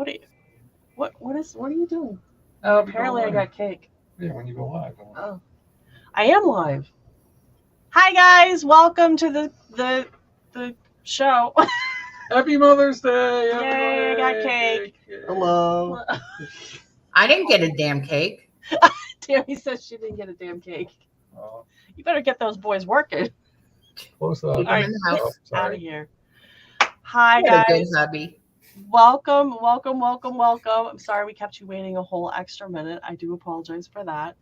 What are you? What are you doing? Oh, apparently I got cake. Yeah, when you go live. Oh, I am live. Hi guys, welcome to the show. Happy Mother's Day! Yay! I got cake. Hello. I didn't get a damn cake. Tammy says she didn't get a damn cake. Oh, You better get those boys working. close up. Keep them in the Get house. out of here. Hi What a good guys. hubby. Welcome. I'm sorry we kept you waiting a whole extra minute. I do apologize for that.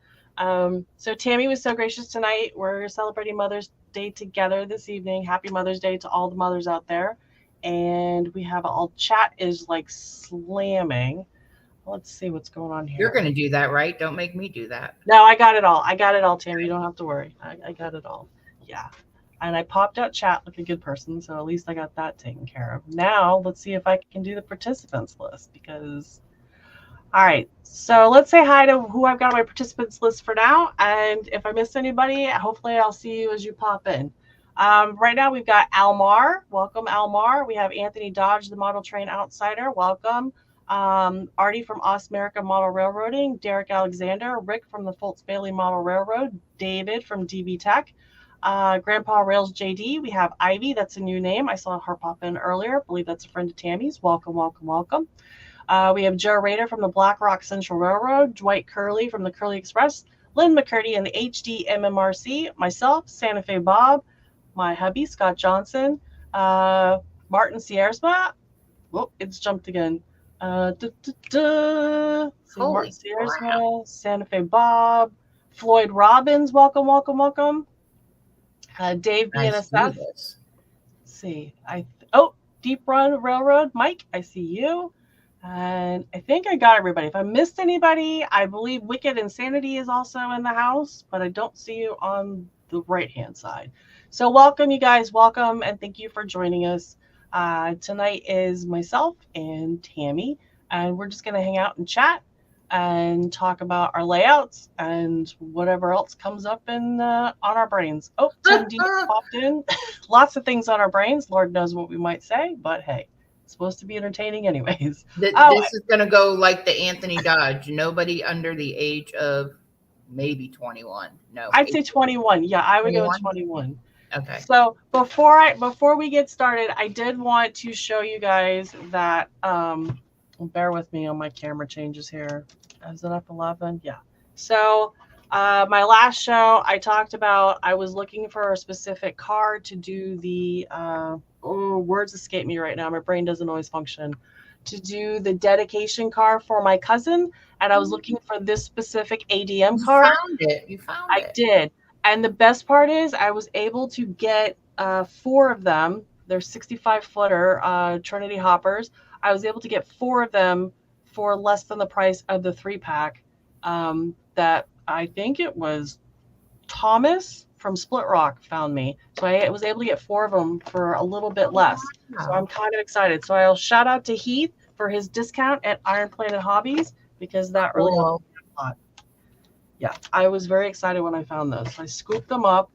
So Tammy was so gracious tonight. We're celebrating Mother's Day together this evening. Happy Mother's Day to all the mothers out there. And we have all chat is like slamming. Let's see what's going on here. You're going to do that, right? Don't make me do that. No, I got it all. Tammy. You don't have to worry. I got it all. Yeah. And I popped out chat like a good person, so at least I got that taken care of. Now, let's see if I can do the participants list because, all right. So let's say hi to who I've got on my participants list for now. And if I missed anybody, hopefully I'll see you as you pop in. Right now we've got Almar. Welcome, Almar. We have Anthony Dodge, the Model Train Outsider. Welcome. Artie from America Model Railroading. Derek Alexander. Rick from the Fultz Bailey Model Railroad. David from DB Tech. Grandpa Rails JD. We have Ivy. That's a new name. I saw her pop in earlier. I believe that's a friend of Tammy's. Welcome. We have Joe Rader from the Black Rock Central Railroad. Dwight Curley from the Curley Express. Lynn McCurdy and the HD MMRC. Myself, Santa Fe Bob. My hubby, Scott Johnson. Martin Siersma. Whoop, it's jumped again. Martin Siersma. Santa Fe Bob. Floyd Robbins. Welcome. Dave BNSF. Let's see. Deep Run Railroad. Mike, I see you. And I think I got everybody. If I missed anybody, I believe Wicked Insanity is also in the house, but I don't see you on the right-hand side. So welcome, you guys. Welcome, and thank you for joining us. Tonight is myself and Tammy, and we're just going to hang out and chat and talk about our layouts and whatever else comes up on our brains. Oh, Tim D popped in. Lots of things on our brains. Lord knows what we might say, but hey, it's supposed to be entertaining anyways. This is going to go like the Anthony Dodge. Nobody under the age of maybe 21. No. I'd say 21. Yeah, I would 21? Go with 21. Okay. So before we get started, I did want to show you guys that bear with me on my camera changes here. Is it F11? Yeah. So my last show, I talked about I was looking for a specific car to do the words escape me right now. My brain doesn't always function. To do the dedication car for my cousin, and I was looking for this specific ADM car. You found it. I did. And the best part is I was able to get 4 of them. They're 65-footer Trinity hoppers. I was able to get 4 of them for less than the price of the 3-pack that I think it was Thomas from Split Rock found me. So I was able to get 4 of them for a little bit less. Wow. So I'm kind of excited. So I'll shout out to Heath for his discount at Iron Planet Hobbies because that really helped me a lot. Yeah, I was very excited when I found those. So I scooped them up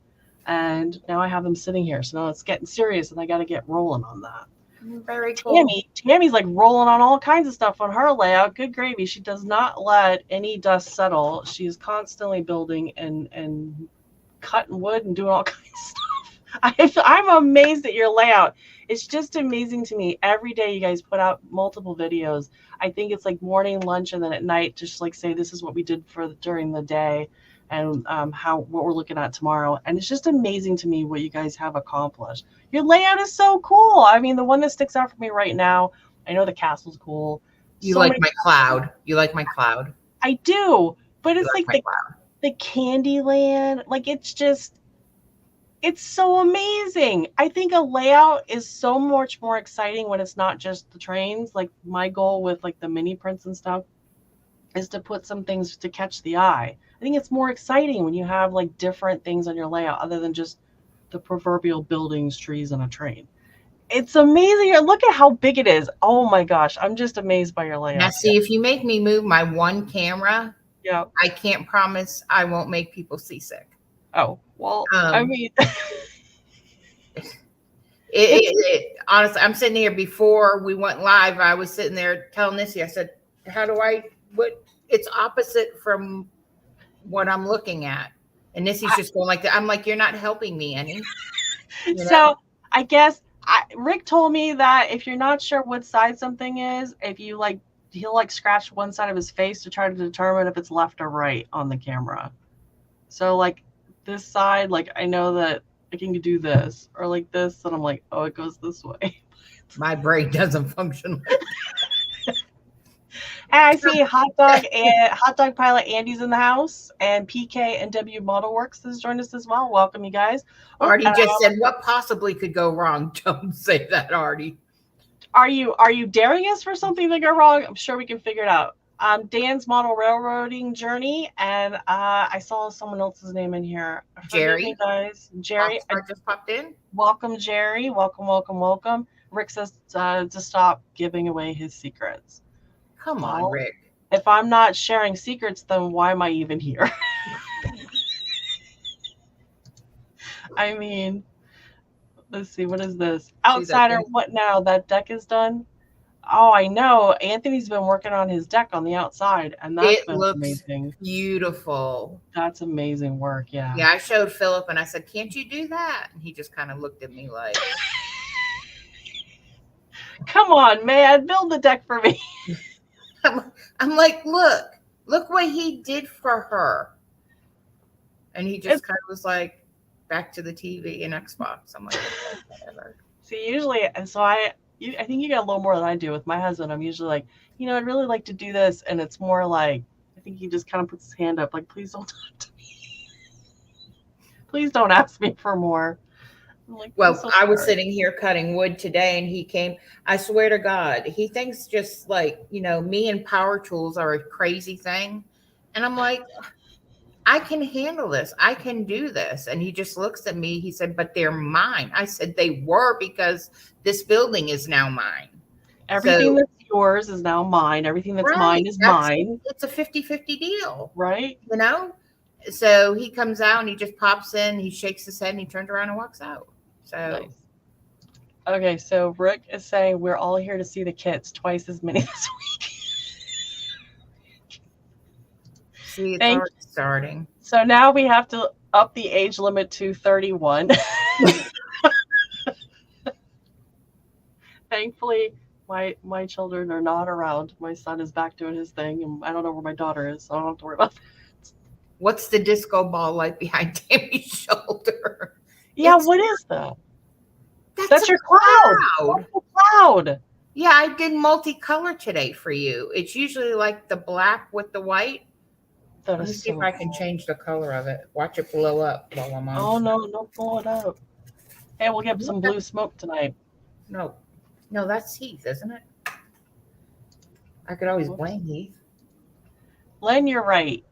and now I have them sitting here. So now it's getting serious and I got to get rolling on that. Very cool. Tammy's like rolling on all kinds of stuff on her layout. Good gravy. She does not let any dust settle. She's constantly building and cutting wood and doing all kinds of stuff. I'm amazed at your layout. It's just amazing to me. Every day you guys put out multiple videos. I think it's like morning, lunch, and then at night, just like say this is what we did during the day and what we're looking at tomorrow. And it's just amazing to me what you guys have accomplished. Your layout is so cool. I mean, the one that sticks out for me right now, I know the castle's cool. You so like my cloud. You like my cloud. I do. But it's like the Candyland. Like it's so amazing. I think a layout is so much more exciting when it's not just the trains. Like my goal with like the mini prints and stuff is to put some things to catch the eye. I think it's more exciting when you have like different things on your layout other than just the proverbial buildings, trees, and a train. It's amazing. Look at how big it is. Oh my gosh. I'm just amazed by your layout. Now see, if you make me move my one camera, yeah, I can't promise I won't make people seasick. Oh, well, I mean, Honestly, I'm sitting here before we went live. I was sitting there telling Nissy, I said, how do I, what, it's opposite from what I'm looking at. And Nissy's just going like that. I'm like, you're not helping me any. So I guess Rick told me that if you're not sure what side something is, if you like, he'll like scratch one side of his face to try to determine if it's left or right on the camera. So like this side, like I know that I can do this, or like this, and I'm like, oh, it goes this way. My brain doesn't function like And I see hot dog pilot Andy's in the house, and PK and W Model Works has joined us as well. Welcome, you guys. Artie just said, what possibly could go wrong? Don't say that, Artie. Are you daring us for something to go wrong? I'm sure we can figure it out. Dan's model railroading journey, and I saw someone else's name in here. Jerry, me, guys. Jerry, I just popped in. Welcome, Jerry. Welcome. Rick says to stop giving away his secrets. Come on, Rick. If I'm not sharing secrets, then why am I even here? I mean, let's see. What is this? Outsider, what now? That deck is done? Oh, I know. Anthony's been working on his deck on the outside, and that's been amazing. Beautiful. That's amazing work, yeah. Yeah, I showed Philip, and I said, can't you do that? And he just kind of looked at me like... Come on, man. Build the deck for me. I'm like, look what he did for her. And he just kind of was like, back to the TV and Xbox. I'm like, whatever. See, usually, so I think you got a little more than I do with my husband. I'm usually like, I'd really like to do this. And it's more like, I think he just kind of puts his hand up, like, please don't talk to me. Please don't ask me for more. Like, well, I was sitting here cutting wood today, and he came. I swear to God, he thinks just like, me and power tools are a crazy thing. And I'm like, I can handle this. I can do this. And he just looks at me. He said, but they're mine. I said, they were, because this building is now mine. Everything that's yours is now mine. Everything that's mine is mine. It's a 50-50 deal. Right. So he comes out and he just pops in, he shakes his head, and he turns around and walks out. So nice. Okay, so Rick is saying we're all here to see the kits, twice as many this week. See, it's already starting. So now we have to up the age limit to 31. Thankfully, my children are not around. My son is back doing his thing, and I don't know where my daughter is, so I don't have to worry about that. What's the disco ball like behind Tammy's shoulder? Yeah, what is that? That's your cloud. That's the cloud. Yeah, I did multicolor today for you. It's usually like the black with the white. Let me see if I can change the color of it. Watch it blow up while I'm on. Oh, no, don't blow it up. Hey, we'll get some blue smoke tonight. No, that's Heath, isn't it? I could always blame Heath. Len, you're right.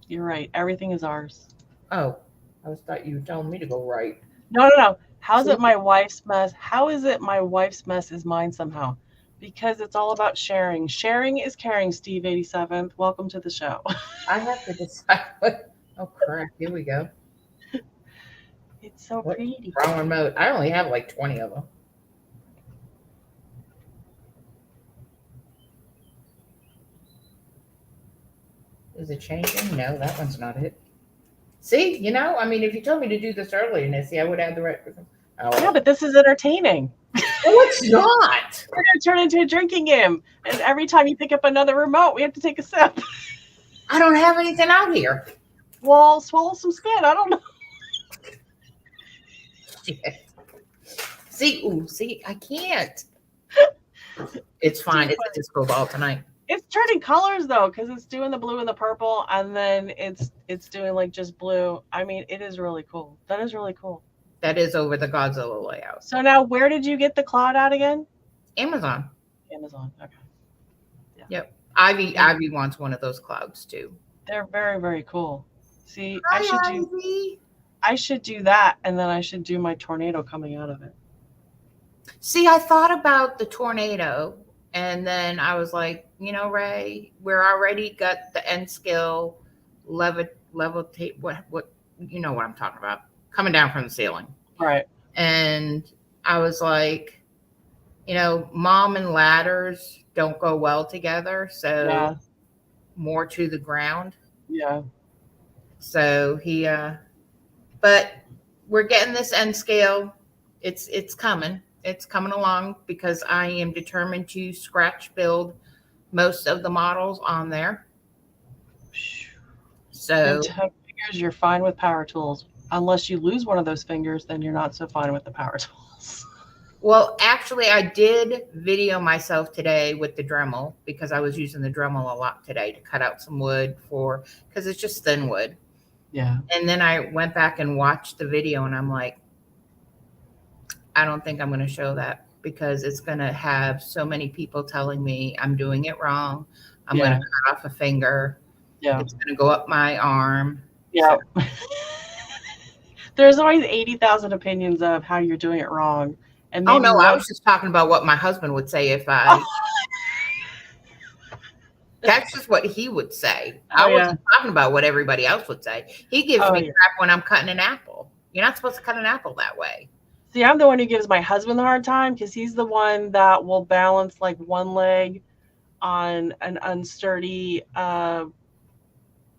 You're right. Everything is ours. Oh, I thought you were telling me to go right. No. How's it my wife's mess? How is it my wife's mess is mine somehow? Because it's all about sharing. Sharing is caring, Steve 87. Welcome to the show. I have to decide what. Oh, crap. Here we go. It's so pretty. Wrong remote. I only have like 20 of them. Is it changing? No, that one's not it. See, if you told me to do this earlier, Nissy, I would have the right. Oh. Yeah, but this is entertaining. No, it's not. We're going to turn into a drinking game. And every time you pick up another remote, we have to take a sip. I don't have anything out here. Well, swallow some spit. I don't know. Shit. See, I can't. It's fine. It's a disco ball tonight. It's turning colors though, because it's doing the blue and the purple, and then it's doing like just blue. I mean, it is really cool. That is really cool. That is over the Godzilla layout. So now, where did you get the cloud out again? Amazon. Okay. Yeah. Yep. Ivy wants one of those clouds too. They're very, very cool. See, Hi, I should do that, and then I should do my tornado coming out of it. See, I thought about the tornado, and then I was like, Ray, we're already got the end skill levitate. What you know what I'm talking about? Coming down from the ceiling. Right. And I was like, mom and ladders don't go well together. So Yeah. more to the ground. Yeah. So but we're getting this end scale. It's coming. It's coming along because I am determined to scratch build most of the models on there. And So 10 fingers, you're fine with power tools. Unless you lose one of those fingers, then you're not so fine with the power tools. well, actually, I did video myself today with the Dremel because I was using the Dremel a lot today to cut out some wood because it's just thin wood. Yeah. And then I went back and watched the video and I'm like, I don't think I'm going to show that because it's going to have so many people telling me I'm doing it wrong. I'm going to cut off a finger. Yeah. It's going to go up my arm. Yeah. So. There's always 80,000 opinions of how you're doing it wrong. And oh, no, I was just talking about what my husband would say if I... That's just what he would say. I wasn't talking about what everybody else would say. He gives me crap when I'm cutting an apple. You're not supposed to cut an apple that way. See, I'm the one who gives my husband the hard time because he's the one that will balance like one leg on an unsturdy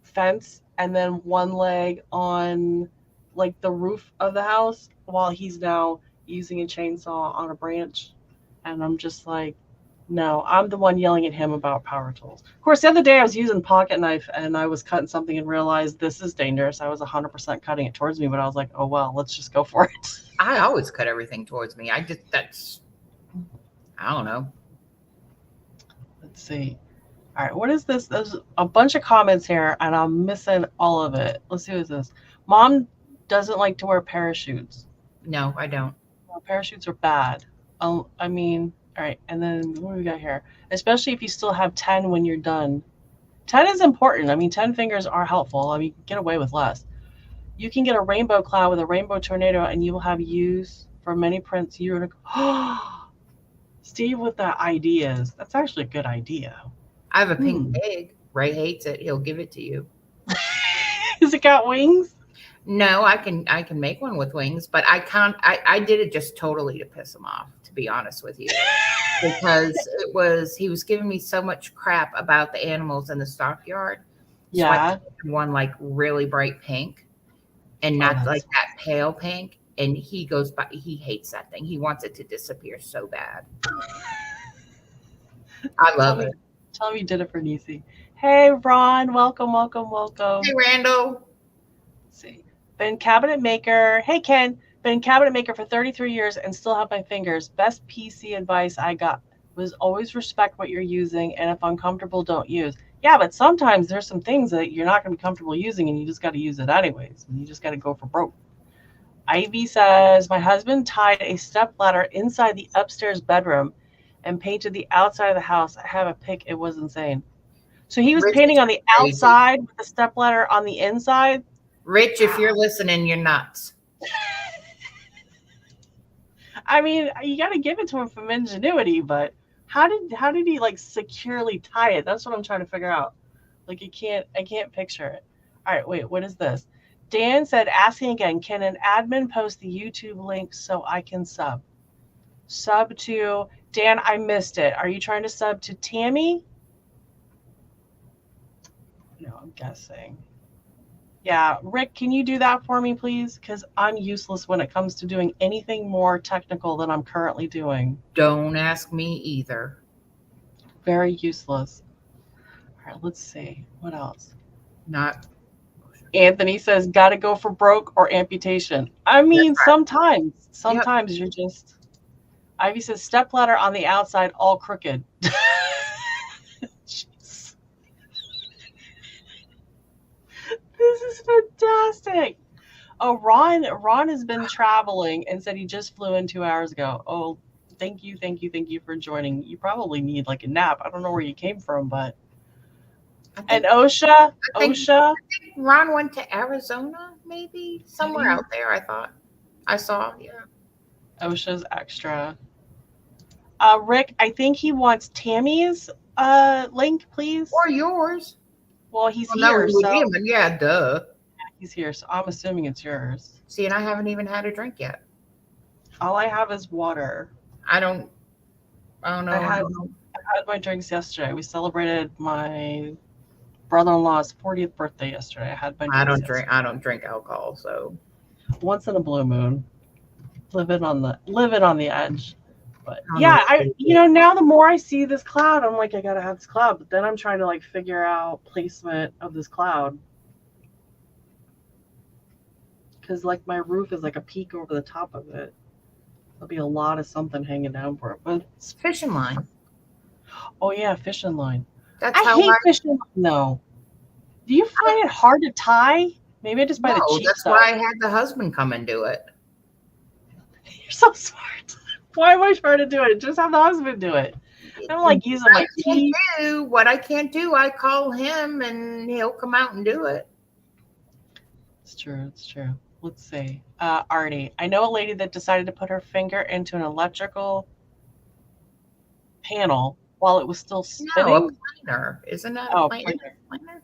fence and then one leg on like the roof of the house while he's now using a chainsaw on a branch. And I'm just like, no, I'm the one yelling at him about power tools. Of course, the other day I was using pocket knife and I was cutting something and realized this is dangerous. I was 100% cutting it towards me, but I was like, oh, well, let's just go for it. I always cut everything towards me. I don't know. Let's see. All right, what is this? There's a bunch of comments here and I'm missing all of it. Let's see what is this. Mom doesn't like to wear parachutes. No, I don't. Well, parachutes are bad. I mean, all right, and then what do we got here? Especially if you still have 10 when you're done. 10 is important. I mean, 10 fingers are helpful. I mean, get away with less. You can get a rainbow cloud with a rainbow tornado, and you will have use for many prints. Steve with the ideas. That's actually a good idea. I have a pink pig. Ray hates it. He'll give it to you. Has it got wings? No, I can make one with wings, but I can't. I did it just totally to piss him off, to be honest with you, because he was giving me so much crap about the animals in the stockyard. So I made one like really bright pink, and not like that pale pink. And he hates that thing. He wants it to disappear so bad. I love it. Tell me you did it for Nisi. Hey, Ron, welcome. Hey, Randall. Let's see. Been cabinet maker. Hey, Ken. Been cabinet maker for 33 years and still have my fingers. Best PC advice I got was always respect what you're using, and if uncomfortable, don't use. Yeah, but sometimes there's some things that you're not going to be comfortable using, and you just got to use it anyways. You just got to go for broke. Ivy says, my husband tied a step ladder inside the upstairs bedroom and painted the outside of the house. I have a pic. It was insane. So he was painting on the outside with the step ladder on the inside. Rich, if you're listening, you're nuts. I mean, you got to give it to him from ingenuity, but how did he like securely tie it? That's what I'm trying to figure out. Like I can't picture it. All right, wait, what is this? Dan said, asking again, can an admin post the YouTube link so I can sub? Sub to Dan, I missed it. Are you trying to sub to Tammy? No, I'm guessing. Yeah, Rick, can you do that for me, please? Because I'm useless when it comes to doing anything more technical than I'm currently doing. Don't ask me either. Very useless. All right, let's see. What else? Not. Anthony says, gotta go for broke or amputation. I mean, right. Sometimes you're just. Ivy says, stepladder on the outside, all crooked. This is fantastic. Oh, Ron has been traveling and said he just flew in 2 hours ago. Oh, thank you for joining. You probably need like a nap. I don't know where you came from, but. And Osha. I think Ron went to Arizona, maybe somewhere out there. I saw. Yeah. Osha's extra. Rick, I think he wants Tammy's link, please. Or yours. Well, he's here. So, yeah, duh. He's here, so I'm assuming it's yours. See, and I haven't even had a drink yet. All I have is water. I don't know. I had my drinks yesterday. We celebrated my brother-in-law's 40th birthday yesterday. I had my drinks yesterday. I don't drink alcohol, so Once in a blue moon. Living on the edge. But I don't yeah, know. now the more I see this cloud, I'm like, I gotta have this cloud. But then I'm trying to like figure out placement of this cloud. Because like my roof is like a peak over the top of it. There'll be a lot of something hanging down for it. But fishing line. oh yeah, fishing line. That's I hate fishing line. No. Do you find it hard to tie? Maybe I just buy the cheap that's stuff. why I had the husband come and do it. You're so smart. Why am I trying to do it? Just have the husband do it. I don't like using my teeth. What I can't do, I call him and he'll come out and do it. It's true. It's true. Let's see. Artie, I know a lady that decided to put her finger into an electrical panel while it was still spinning. No, a planer. Isn't that a planer?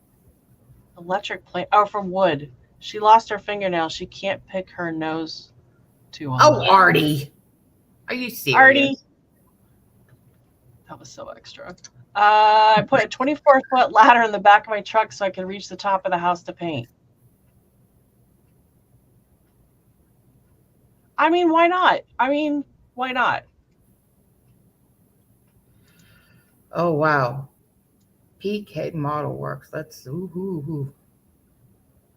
Electric plane. Oh, from wood. She lost her fingernail. She can't pick her nose too on. Oh, Artie. Are you serious? Artie. That was so extra. I put a 24-foot ladder in the back of my truck so I could reach the top of the house to paint. I mean, why not? Why not? Oh, wow. PK Model Works. That's ooh.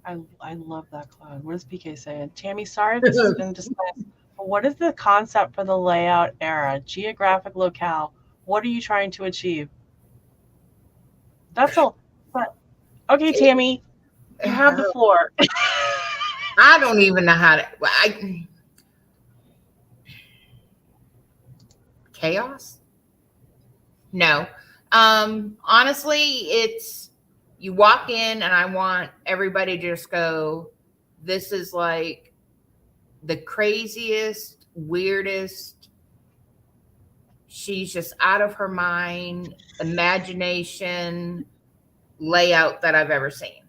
I love that cloud. What is PK saying? Tammy, sorry if this has been discussed, but what is the concept for the layout era? Geographic locale. What are you trying to achieve? That's all. But okay, Tammy, you have the floor. I don't even know how to. Chaos? No. Honestly, it's you walk in and I want everybody to just go, this is like the craziest, weirdest, she's just out of her mind, imagination layout that I've ever seen.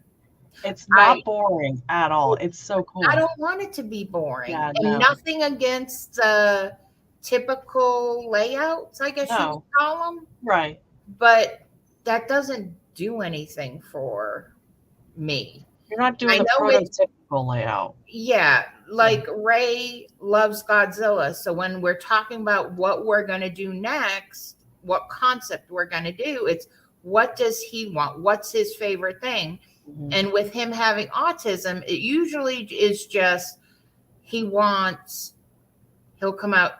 It's not boring at all. It's so cool. I don't want it to be boring. Yeah, and nothing against typical layouts, I guess you would call them. Right. But that doesn't do anything for me. You're not doing the prototypical layout. Yeah. Like Ray loves Godzilla. So when we're talking about what we're going to do next, what concept we're going to do, it's what does he want? What's his favorite thing? Mm-hmm. And with him having autism, it usually is just he'll come out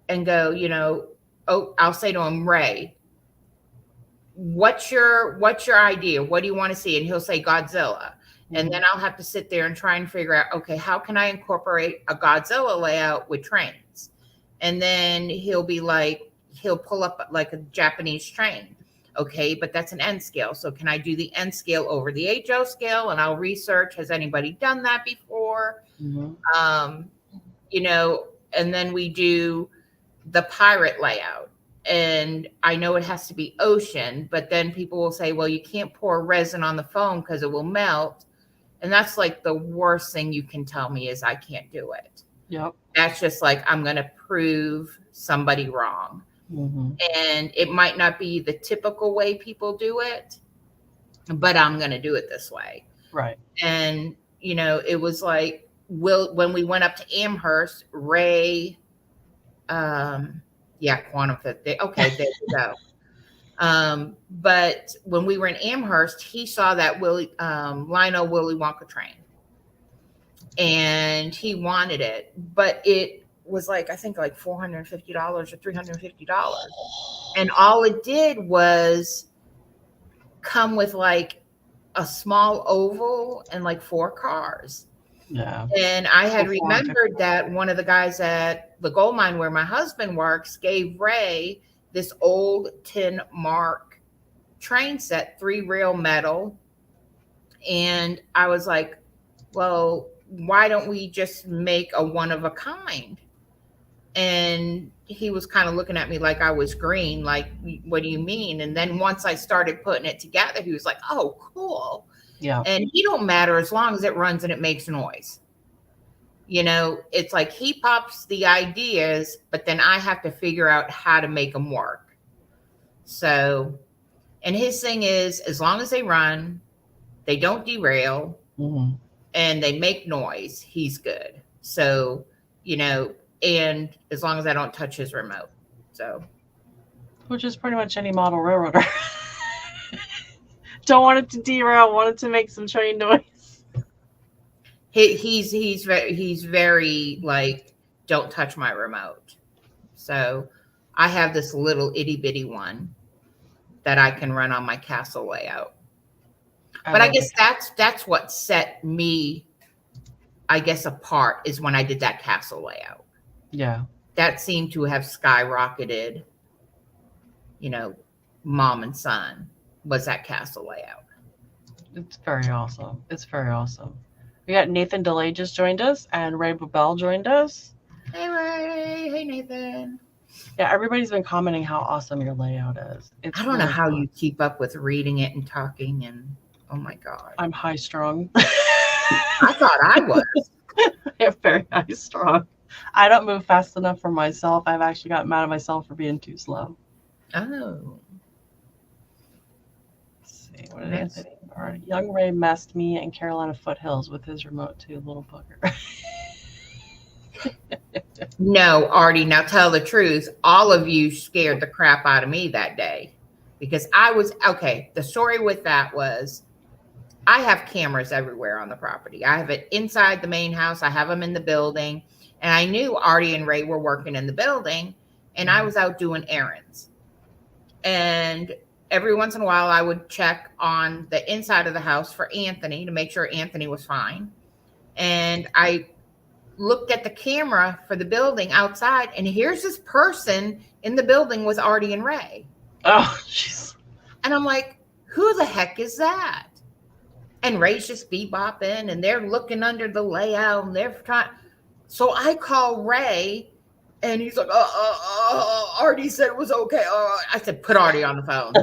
and go, I'll say to him, Ray, what's your idea? What do you want to see? And he'll say Godzilla. Mm-hmm. And then I'll have to sit there and try and figure out, okay, how can I incorporate a Godzilla layout with trains? And then he'll pull up like a Japanese train. Okay, but that's an N scale. So can I do the N scale over the HO scale? And I'll research, has anybody done that before? Mm-hmm. And then we do the pirate layout. And I know it has to be ocean, but then people will say, well, you can't pour resin on the phone because it will melt. And that's like the worst thing you can tell me is I can't do it. Yep. That's just like, I'm going to prove somebody wrong. Mm-hmm. And it might not be the typical way people do it, but I'm going to do it this way. Right. And, it was like, when we went up to Amherst, Ray, quantum physics. Okay, there you go. But when we were in Amherst, he saw that Lionel Willy Wonka train, and he wanted it, but it was like, I think like $450 or $350. And all it did was come with like a small oval and like 4 cars. Yeah. And I had remembered that one of the guys at the gold mine where my husband works gave Ray this old tin mark train set, 3-rail metal. And I was like, well, why don't we just make a one of a kind? And he was kind of looking at me like I was green, like, what do you mean? And then once I started putting it together, he was like, oh, cool. Yeah. And he don't matter as long as it runs and it makes noise. You know, it's like he pops the ideas, but then I have to figure out how to make them work. So, and his thing is, as long as they run, they don't derail, Mm-hmm. and they make noise, he's good. So, you know, and as long as I don't touch his remote. So, Which is pretty much any model railroader. Don't want it to derail, want it to make some train noise. he's very like, don't touch my remote. So I have this little itty bitty one that I can run on my castle layout. But I guess that's what set me, I guess, apart, is when I did that castle layout. Yeah. That seemed to have skyrocketed, you know, mom and son was that castle layout. It's very awesome. It's very awesome. We got Nathan DeLay just joined us, and Ray Babel joined us. Hey, Ray. Hey, Nathan. Yeah, everybody's been commenting how awesome your layout is. It's I don't know really how fun. you keep up with reading it and talking, and oh my God. I'm high strung. I thought I was. I'm very high strung. I don't move fast enough for myself. I've actually gotten mad at myself for being too slow. Oh. Let's see. What did Nice. Anthony? All right. Young Ray messed me in Carolina Foothills with his remote too, little bugger. No, Artie, now tell the truth. All of you scared the crap out of me that day because I was okay. The story with that was I have cameras everywhere on the property. I have it inside the main house, I have them in the building. And I knew Artie and Ray were working in the building, and I was out doing errands. And every once in a while, I would check on the inside of the house for Anthony to make sure Anthony was fine. And I looked at the camera for the building outside, and here's this person in the building with Artie and Ray. Oh, jeez. And I'm like, who the heck is that? And Ray's just bebopping, and they're looking under the layout, and they're trying. So I call Ray, and he's like, Artie said it was okay. I said, put Artie on the phone.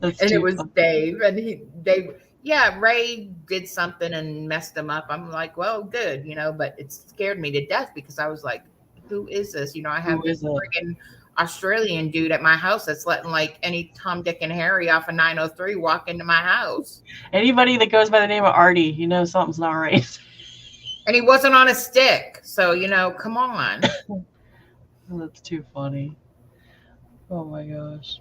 And it was Dave, and Ray did something and messed him up. I'm like, well, good, you know, but it scared me to death because I was like, who is this? You know, I have this friggin' Australian dude at my house that's letting like any Tom, Dick, and Harry off of 903 walk into my house. Anybody that goes by the name of Artie, you know something's not right. And he wasn't on a stick. So, you know, come on. That's too funny. Oh my gosh.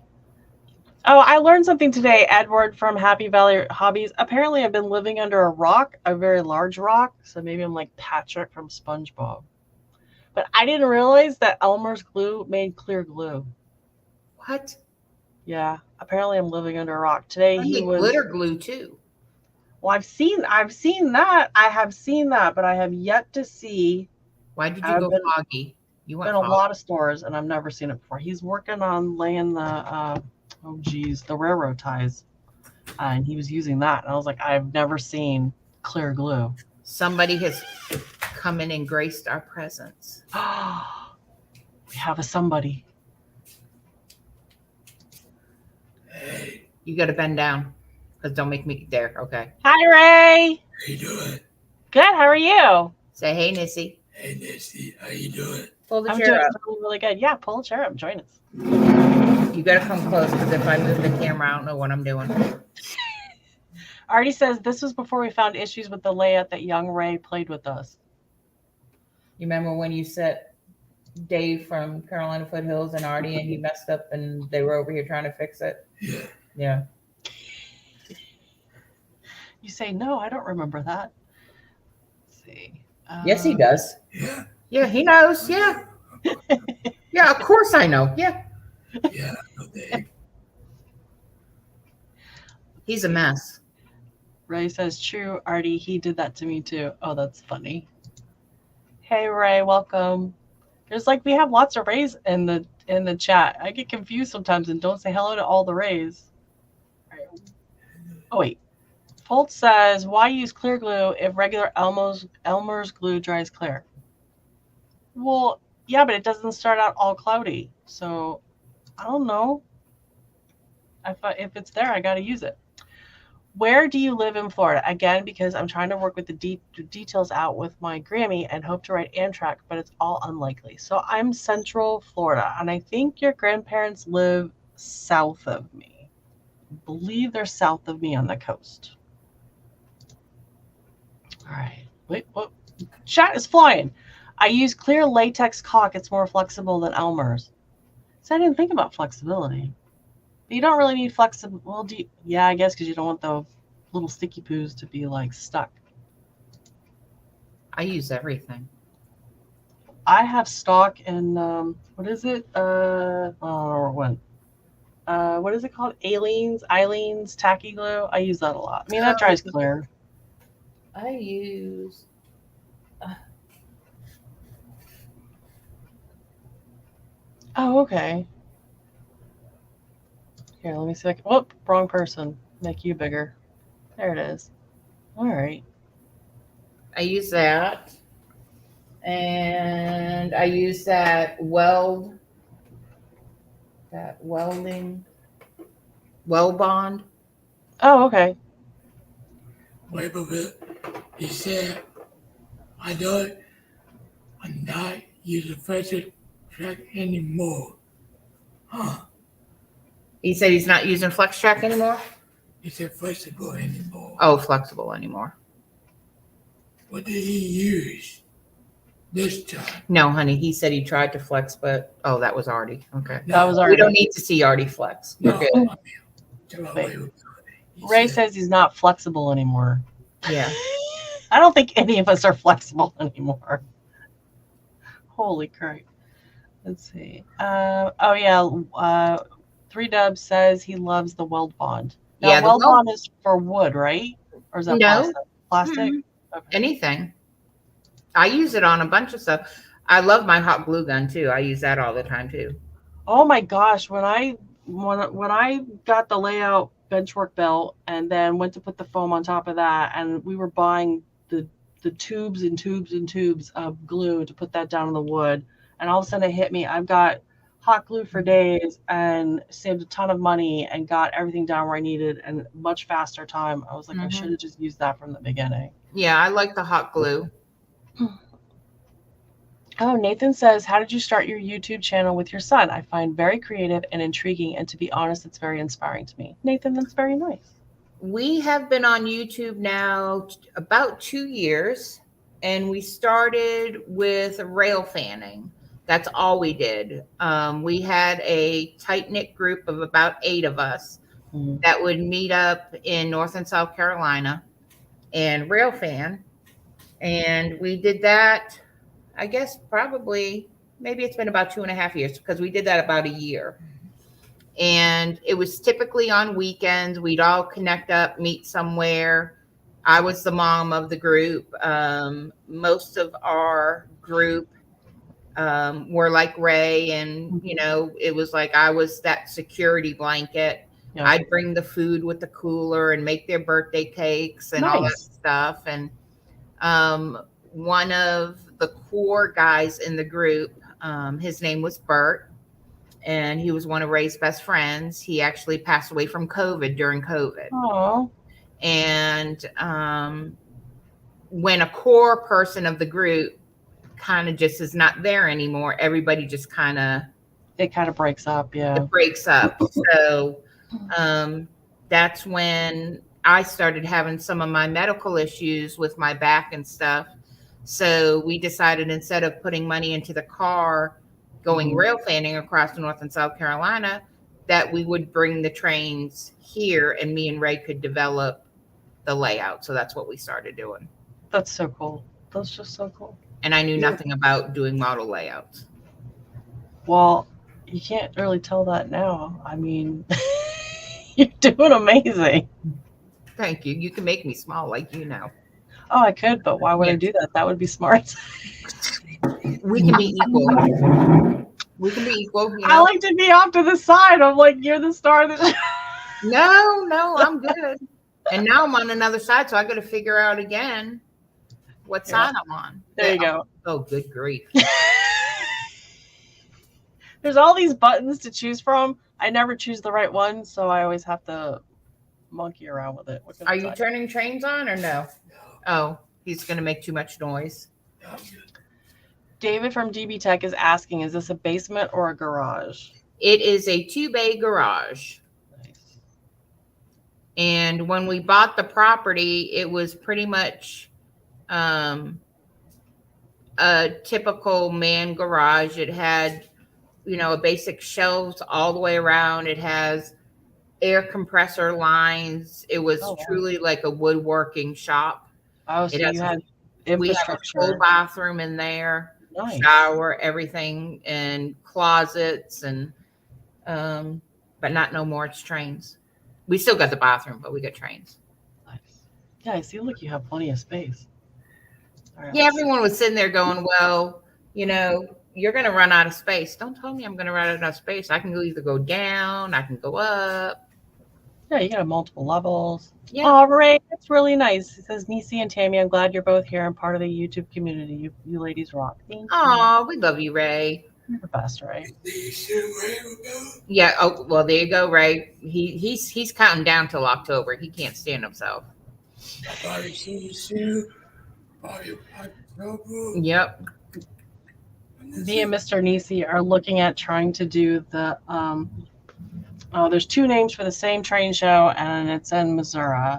Oh, I learned something today. Edward from Happy Valley Hobbies. Apparently, I've been living under a rock, a very large rock. So maybe I'm like Patrick from SpongeBob. But I didn't realize that Elmer's glue made clear glue. What? Yeah. Apparently, I'm living under a rock. Today I he make was glitter glue too. Well, I've seen that. I have seen that, but I have yet to see. Why did you go foggy? You went in foggy. A lot of stores, and I've never seen it before. He's working on laying the the railroad ties, and he was using that. And I was like, I've never seen clear glue. Somebody has come in and graced our presence. We have a somebody. Hey, You got to bend down, because don't make me there. Okay. Hi, Ray. how you doing? Good. How are you? Say, hey, Nissy. Hey, Nancy, how you doing? Pull the I'm chair doing up. really, really good. Yeah, pull a chair up. Join us. You got to come close, because if I move the camera, I don't know what I'm doing. Artie says this was before we found issues with the layout that young Ray played with us. You remember when you set Dave from Carolina Foothills and Artie, and he messed up, and they were over here trying to fix it? Yeah. Yeah. You say, no, I don't remember that. Let's see. Yes, he does. Yeah. Yeah, he knows. Yeah. Yeah, of course I know. Yeah. Yeah. No, Dave. He's a mess. Ray says, true, Artie, he did that to me too. Oh, that's funny. Hey, Ray, welcome. There's like, we have lots of Rays in the chat. I get confused sometimes and don't say hello to all the Rays. Oh, wait. Holt says, why use clear glue if regular Elmer's glue dries clear? Well, yeah, but it doesn't start out all cloudy. So, I don't know. If it's there, I got to use it. Where do you live in Florida? Again, because I'm trying to work with the details out with my Grammy and hope to write Amtrak, but it's all unlikely. So I'm Central Florida, and I think your grandparents live south of me. I believe they're south of me on the coast. All right. Wait, what? Chat is flying. I use clear latex caulk. It's more flexible than Elmer's. So I didn't think about flexibility. But you don't really need flexible. Well, yeah, I guess because you don't want the little sticky poos to be like stuck. I use everything. I have stock in what is it? What is it called? Eileen's tacky glue. I use that a lot. I mean, that dries clear. I use. Oh, okay. Here, let me see. Whoop, wrong person. Make you bigger. There it is. All right. I use that, and I use that welding, weld bond. Oh, okay. Wait a bit. He said, I'm not using Flexible Track anymore. Huh? He said he's not using Flex Track anymore. He said flexible anymore. Oh, flexible anymore. What did he use this time? No, honey. He said he tried to flex, but that was Artie. Okay. That was We already. don't need to see Artie flex. We're No, good. I mean, tell her Wait. what he Ray said. says he's not flexible anymore. Yeah. I don't think any of us are flexible anymore. Holy crap. Let's see. Oh, yeah. 3Dub says he loves the weld bond. Now, Yeah, the weld weld- bond is for wood, right? Or is that No. plastic? Mhm. Okay. Anything. I use it on a bunch of stuff. I love my hot glue gun too. I use that all the time too. Oh my gosh, when I got the layout benchwork belt and then went to put the foam on top of that, and we were buying the tubes and tubes and tubes of glue to put that down on the wood, and all of a sudden it hit me. I've got hot glue for days and saved a ton of money and got everything down where I needed and much faster time. I was like, I Mhm. should have just used that from the beginning. Yeah, I like the hot glue. Oh, Nathan says, how did you start your YouTube channel with your son? I find very creative and intriguing, and to be honest, it's very inspiring to me. Nathan, that's very nice. We have been on YouTube now about 2 years, and we started with rail fanning. That's all we did. We had a tight-knit group of about 8 of us that would meet up in North and South Carolina and rail fan. And we did that, I guess, maybe it's been about 2.5 years, because we did that about a year. And it was typically on weekends. We'd all connect up, meet somewhere. I was the mom of the group. Most of our group were like Ray, and it was like I was that security blanket. Yeah. I'd bring the food with the cooler and make their birthday cakes and all that Nice. stuff. And one of the core guys in the group, his name was Bert, and he was one of Ray's best friends. He actually passed away from COVID during COVID. Oh, And when a core person of the group kind of just is not there anymore, everybody just it kind of breaks up. Yeah. breaks up. So that's when I started having some of my medical issues with my back and stuff. So we decided, instead of putting money into the car going rail fanning across North and South Carolina, that we would bring the trains here and me and Ray could develop the layout. So that's what we started doing. That's so cool. That's just so cool. And I knew nothing about doing model layouts. Well, you can't really tell that now. I mean, you're doing amazing. Thank you. You can make me small like you know. Oh, I could, but why would I do that? That would be smart. We can be equal. We can be equal. I like to be off to the side. I'm like, you're the star of the show. No, I'm good. And now I'm on another side, so I got to figure out again what side I'm on. There you go. Oh, good grief. There's all these buttons to choose from. I never choose the right one, so I always have to monkey around with it. What can Are I you tell turning trains on or no? No, Oh, he's going to make too much noise. no, I'm good. David from DB Tech is asking, is this a basement or a garage? It is a 2-bay garage. Nice. And when we bought the property, it was pretty much a typical man garage. It had, a basic shelves all the way around. It has air compressor lines. It was Oh, wow. truly like a woodworking shop. Oh, It so has you had We have a full infrastructure. bathroom in there, Nice. shower, everything, and closets, and but not no more. It's trains. We still got the bathroom, but we got trains. Nice. Yeah, I see. Look, you have plenty of space. All right, Yeah, let's see. everyone was sitting there going, well, you're going to run out of space. Don't tell me I'm going to run out of space. I can either go down, I can go up. Yeah, you got multiple levels. Yeah. Oh, Ray, that's really nice. It says, Nisi and Tammy, I'm glad you're both here and part of the YouTube community. You ladies rock. Thank you. Oh, we love you, Ray. You're the best, Ray. You see where it will go? Yeah. Oh, well, there you go, Ray. He's counting down till October. He can't stand himself. Bobby see you. Bobby October. Yep. Me and Mr. Nisi are looking at trying to do the there's two names for the same train show, and it's in Missouri.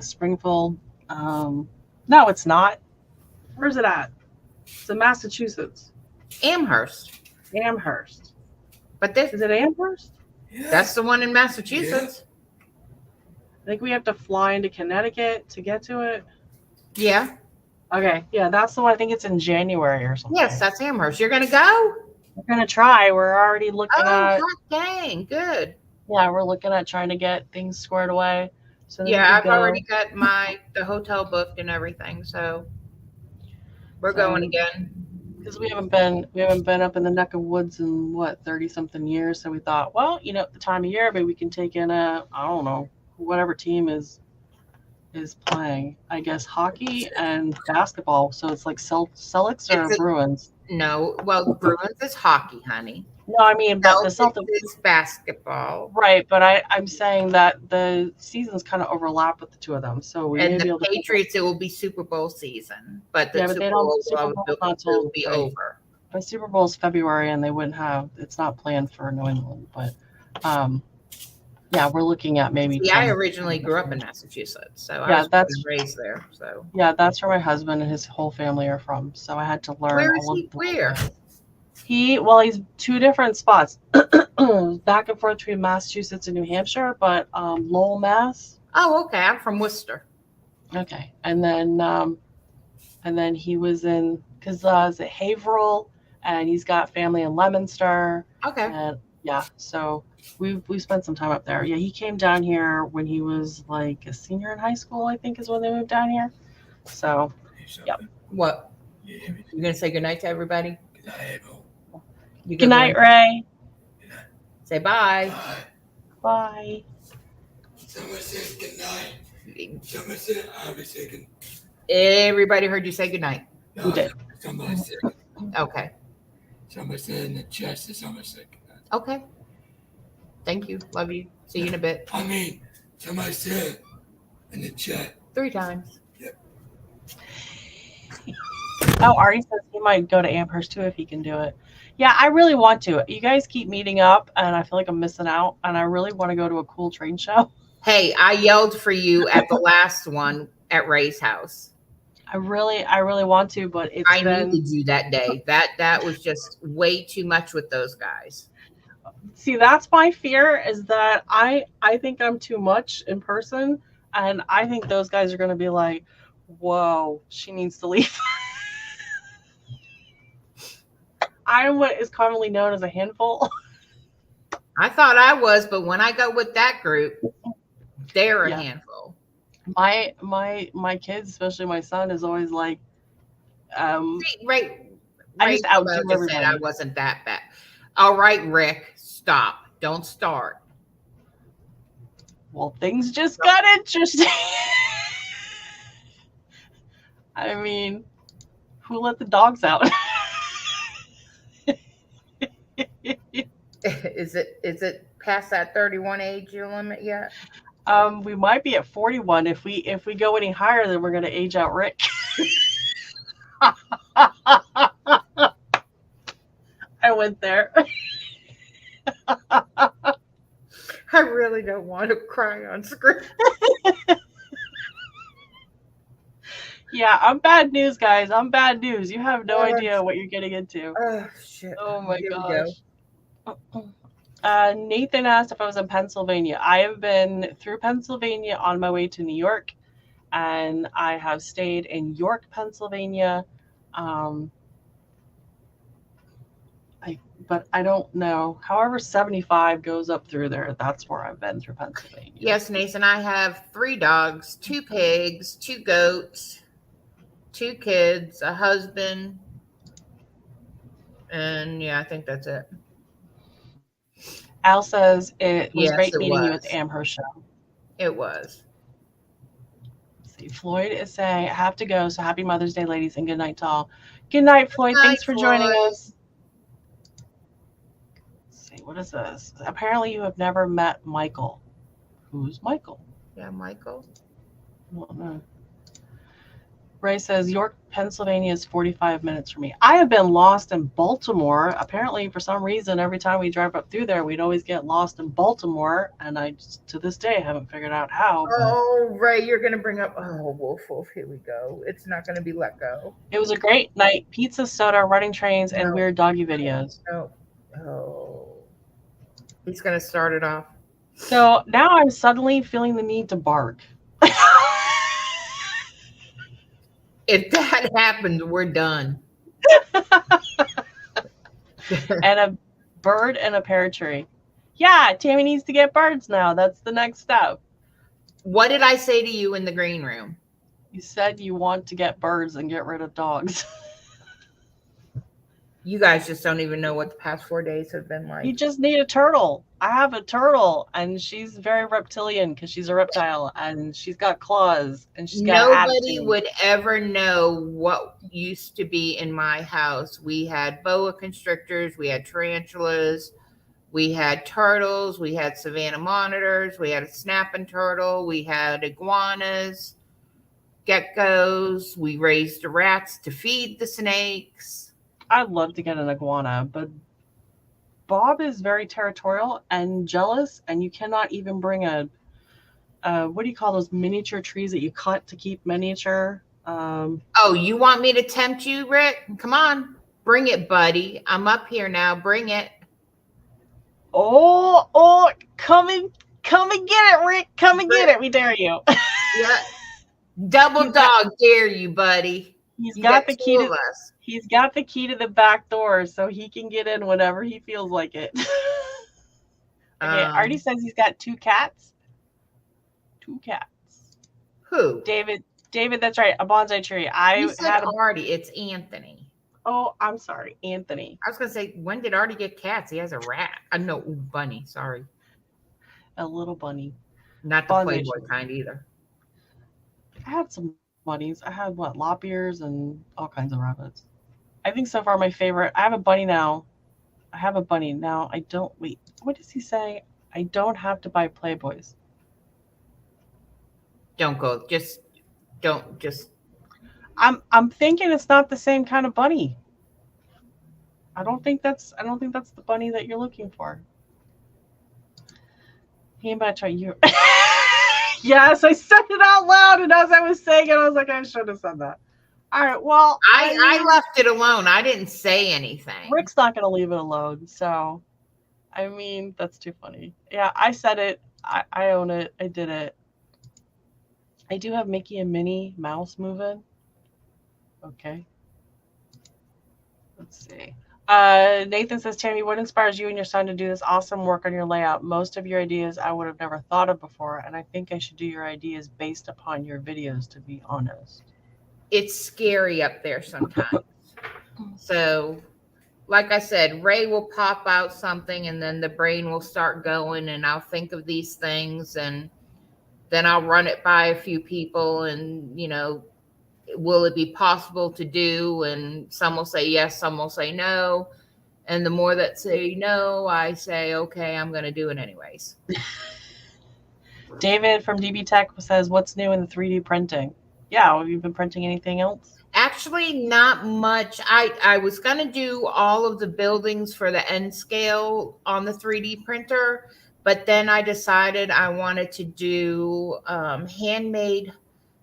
Springfield. No, it's not. Where's it at? It's in Massachusetts. Amherst. Amherst. But this Is it Amherst? Yeah. that's the one in Massachusetts. I think we have to fly into Connecticut to get to it. Yeah. Okay, yeah, that's the one. I think it's in January or something. Yes, that's Amherst. You're going to go? We're gonna try. We're already looking Oh, at. God dang. Good. Yeah, we're looking at trying to get things squared away. So that we Yeah, can I've go. already got the hotel booked and everything, so we're So- going again. Because we haven't been up in the neck of woods in what 30-something years. So we thought, well, at the time of year, maybe we can take in I don't know, whatever team is playing. I guess hockey and basketball. So it's like Celtics or It's a- Bruins. No, well, Bruins is hockey, honey. No, I mean, but the Celtics Celtics. is basketball. Right, but I'm saying that the seasons kind of overlap with the two of them. So we And may be the able to. Patriots, it will be Super Bowl season, but the Yeah, but Super they don't- Bowl Super Bowl not till- will be right. over. My Super Bowl is February, and they wouldn't have. It's not planned for New England, but yeah, we're looking at maybe. See, I 10. originally grew up in Massachusetts, so I Yeah, was born that's- and raised there. So Yeah, that's where my husband and his whole family are from. So I had to learn. where is all he? of the- Where? He's two different spots, back and forth between Massachusetts and New Hampshire, but Lowell, Mass. Oh, okay. I'm from Worcester. Okay, and then he was in because is it Haverhill, and he's got family in Leominster, Okay. and yeah, so we spent some time up there. Yeah, he came down here when he was like a senior in high school, I think, is when they moved down here. So Yep. What? You hear me? You gonna say goodnight to everybody? Good night, everyone. You good night, Ray. Say bye. Bye. Bye. Someone said good night. Someone said I was saying Everybody heard you say goodnight. no, Who did? Somebody said Okay. somebody said in the chat that somebody said good night. Okay. Thank you. Love you. See you in a bit. I mean, somebody said in the chat. 3 times. Oh, Artie says he might go to Amherst too if he can do it. Yeah, I really want to. You guys keep meeting up, and I feel like I'm missing out. And I really want to go to a cool train show. Hey, I yelled for you at the last one at Ray's house. I really want to, but it's I been. needed you that day. That was just way too much with those guys. See, that's my fear is that I think I'm too much in person, and I think those guys are going to be like, "Whoa, she needs to leave." I am what is commonly known as a handful. I thought I was, but when I go with that group, they're a Yeah. handful. My kids, especially my son, is always like, Ray I just outdo just said everybody. I wasn't that bad. All right, Rick, stop. Don't start. well, things just got interesting. I mean, who let the dogs out? Is it past that 31 age limit yet? We might be at 41. If we go any higher, then we're gonna age out Rick. I went there. I really don't want to cry on screen. Yeah, I'm bad news, guys. I'm bad news. You have no idea what you're getting into. Oh shit! Oh my Here we gosh. go. Nathan asked if I was in Pennsylvania. I have been through Pennsylvania on my way to New York, and I have stayed in York, Pennsylvania. But I don't know. However, 75 goes up through there. That's where I've been through Pennsylvania. Yes, Nathan. I have 3 dogs, 2 pigs, 2 goats, 2 kids, a husband, and yeah, I think that's it. Al says it was Yes, great it meeting you at was. the Amherst show. It was. Let's see, Floyd is saying, I have to go. So happy Mother's Day, ladies, and good night to all. Good night, Floyd. Good night, Thanks for joining Floyd. us. Let's see, what is this? Apparently, you have never met Michael. Who's Michael? Yeah, Michael. I don't know. Ray says, York, Pennsylvania is 45 minutes from me. I have been lost in Baltimore. Apparently, for some reason, every time we drive up through there, we'd always get lost in Baltimore. And I, just, to this day, haven't figured out how. But Oh, Ray, you're going to bring up, oh, Wolf Wolf. Here we go. It's not going to be let go. it was a great night. Pizza, soda, running trains, and No. weird doggy videos. Oh. He's going to start it off. So now I'm suddenly feeling the need to bark. If that happens, we're done. And a bird and a pear tree. Yeah, Tammy needs to get birds now. That's the next step. What did I say to you in the green room? You said you want to get birds and get rid of dogs. You guys just don't even know what the past 4 days have been like. You just need a turtle. I have a turtle, and she's very reptilian because she's a reptile, and she's got claws, and she's got Nobody would ever know what used to be in my house. We had boa constrictors, we had tarantulas, we had turtles, we had Savannah monitors, we had a snapping turtle, we had iguanas, geckos, we raised the rats to feed the snakes. I'd love to get an iguana, but Bob is very territorial and jealous, and you cannot even bring a what do you call those miniature trees that you cut to keep miniature? Oh, you want me to tempt you, Rick? Come on, bring it, buddy. I'm up here now. Bring it. Oh, come and get it, Rick. Come and get it. We dare you. Yeah. Double dog dare you, buddy. He's You got got the key two to of us. He's got the key to the back door, so he can get in whenever he feels like it. Okay, Artie says he's got 2 cats. 2 cats. Who? David, that's right. A bonsai tree. You said Artie. It's Anthony. Oh, I'm sorry, Anthony. I was gonna say, when did Artie get cats? He has a rat. No, bunny. Sorry, A little bunny. not the Bonsai Playboy tree. kind either. I had some bunnies. I had lop ears and all kinds of rabbits. I think so far my favorite. I have a bunny now. I don't wait. What does he say? I don't have to buy Playboys. Don't go. Just don't. Just. I'm thinking it's not the same kind of bunny. I don't think that's the bunny that you're looking for. He about to you. Yes, I said it out loud, and as I was saying it, I was like, I should have said that. All right, well, I left it alone. I didn't say anything. Rick's not going to leave it alone, so I mean, that's too funny. Yeah, I said it. I own it. I did it. I do have Mickey and Minnie Mouse moving. Okay. Let's see. Nathan says, Tammy, what inspires you and your son to do this awesome work on your layout? Most of your ideas I would have never thought of before, and I think I should do your ideas based upon your videos, to be honest. It's scary up there sometimes. So, like I said, Ray will pop out something and then the brain will start going and I'll think of these things and then I'll run it by a few people and, will it be possible to do? And some will say yes, some will say no. And the more that say no, I say, okay, I'm going to do it anyways. David from DB Tech says, "What's new in the 3D printing?" Yeah, have you been printing anything else? Actually, not much. I was going to do all of the buildings for the N scale on the 3D printer, but then I decided I wanted to do handmade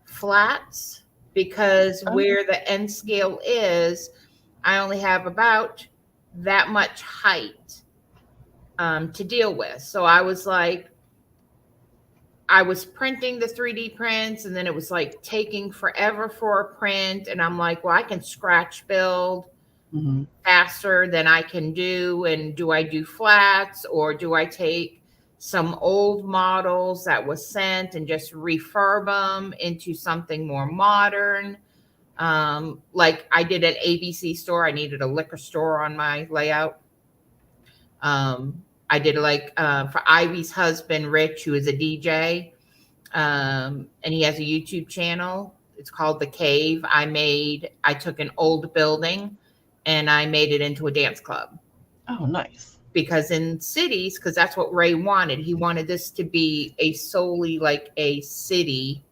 flats because Oh. where the N scale is, I only have about that much height to deal with. So I was like, I was printing the 3D prints and then it was like taking forever for a print. And I'm like, well, I can scratch build Mm-hmm. faster than I can do. And do I do flats or do I take some old models that was sent and just refurb them into something more modern? Like I did an ABC store. I needed a liquor store on my layout. I did like for Ivy's husband, Rich, who is a DJ. And he has a YouTube channel. It's called The Cave. I took an old building and I made it into a dance club. Oh, nice. Because in cities, because that's what Ray wanted. He wanted this to be a solely like a city,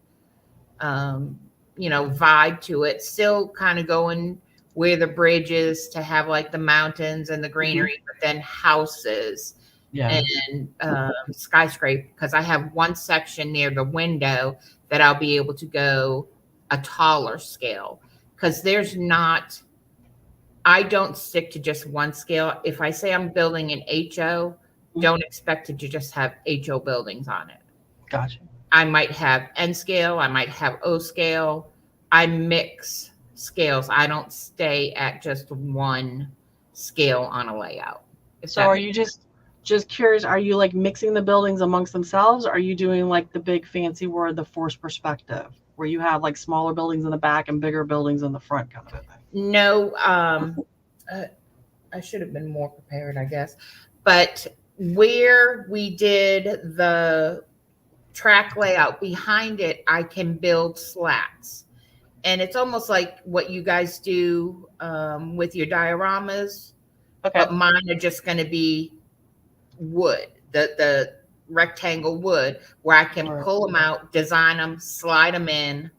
vibe to it. Still kind of going where the bridge is to have like the mountains and the greenery, but then houses Yeah. and skyscraper, because I have one section near the window that I'll be able to go a taller scale because I don't stick to just one scale. If I say I'm building an HO, don't expect it to just have HO buildings on it. Gotcha. I might have N scale, I might have O scale. I mix scales. I don't stay at just one scale on a layout. So are you just curious, are you like mixing the buildings amongst themselves? Or are you doing like the big fancy word, the forced perspective, where you have like smaller buildings in the back and bigger buildings in the front kind of a thing? No, I should have been more prepared, I guess. But where we did the track layout behind it, I can build slats. And it's almost like what you guys do with your dioramas. Okay. But mine are just going to be wood, the rectangle wood, where I can pull them out, design them, slide them in,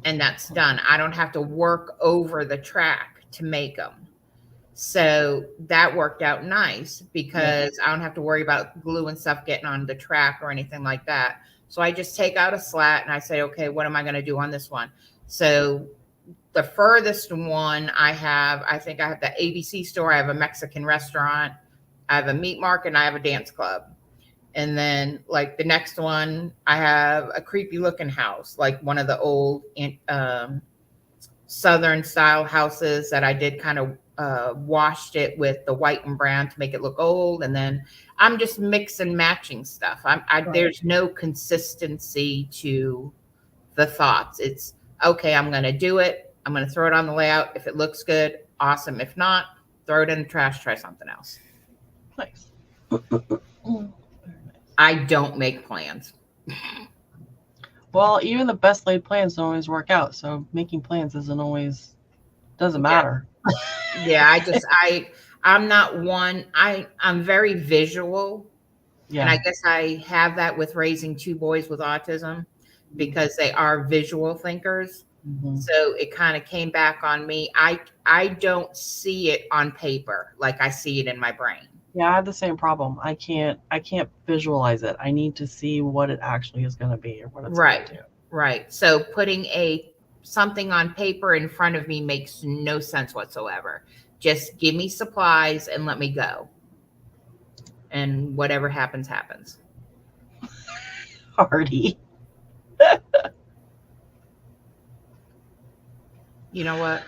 and that's done. I don't have to work over the track to make them. So that worked out nice because I don't have to worry about glue and stuff getting on the track or anything like that. So I just take out a slat and I say, okay, what am I going to do on this one? So the furthest one I think I have the ABC store. I have a Mexican restaurant. I have a meat market and I have a dance club. And then like the next one, I have a creepy looking house, like one of the old Southern style houses that I did kind of washed it with the white and brown to make it look old. And then I'm just mix and matching stuff. There's no consistency to the thoughts. It's okay, I'm going to do it. I'm going to throw it on the layout. If it looks good, awesome. If not, throw it in the trash, try something else. Nice. I don't make plans. Well, even the best laid plans don't always work out. So making plans doesn't matter. Yeah, I'm not one. I'm very visual. Yeah. And I guess I have that with raising two boys with autism because they are visual thinkers. Mm-hmm. So it kind of came back on me. I don't see it on paper like I see it in my brain. Yeah, I have the same problem. I can't visualize it. I need to see what it actually is going to be or what it's going to do. Right. So putting something on paper in front of me makes no sense whatsoever. Just give me supplies and let me go. And whatever happens, happens. Hardy. You know what?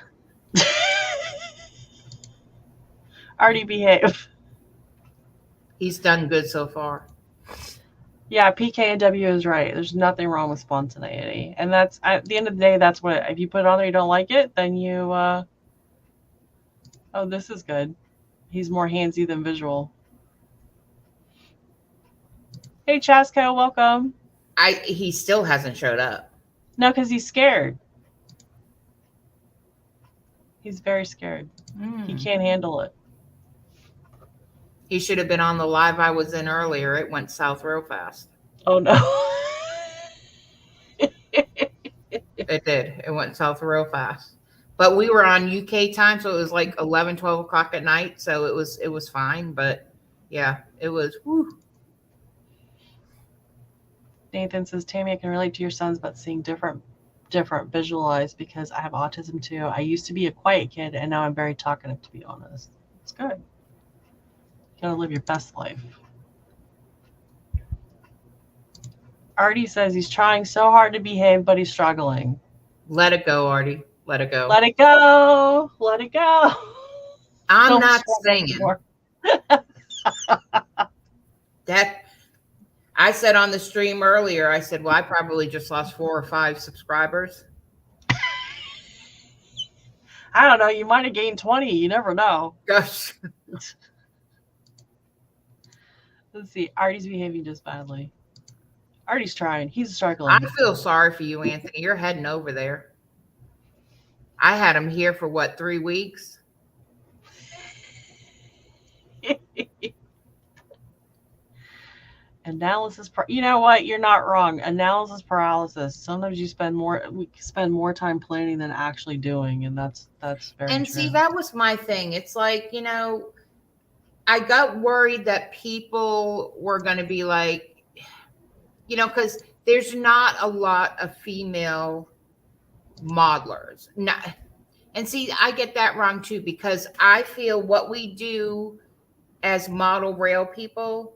Artie, behave. He's done good so far. Yeah, PKW is right. There's nothing wrong with spontaneity. And that's, at the end of the day, that's what, if you put it on there, you don't like it, then you, oh, this is good. He's more handsy than visual. Hey, Chasco, welcome. He still hasn't showed up. No, because he's scared. He's very scared. He can't handle it. He should have been on the live I was in earlier. It went south real fast. Oh no. It did. It went south real fast. But we were on UK time, so it was like 11, 12 o'clock at night. So it was fine. But yeah, it was. Whew. Nathan says, Tammy, I can relate to your sons about seeing different visualized because I have autism too. I used to be a quiet kid and now I'm very talkative, to be honest. It's good. You gotta live your best life. Artie says he's trying so hard to behave, but he's struggling. Let it go, Artie. Let it go. Let it go. Let it go. I'm Don't not struggle singing. anymore. That I said on the stream earlier, I said, well, I probably just lost 4 or 5 subscribers. I don't know. You might have gained 20. You never know. Gosh. Let's see. Artie's behaving just badly. Artie's trying. He's struggling. I feel sorry for you, Anthony. You're heading over there. I had him here for what, 3 weeks? Analysis. You know what? You're not wrong. Analysis paralysis. Sometimes we spend more time planning than actually doing, and that's very And true. see, that was my thing. It's like, I got worried that people were going to be like, because there's not a lot of female modelers. And see, I get that wrong too, because I feel what we do as model rail people,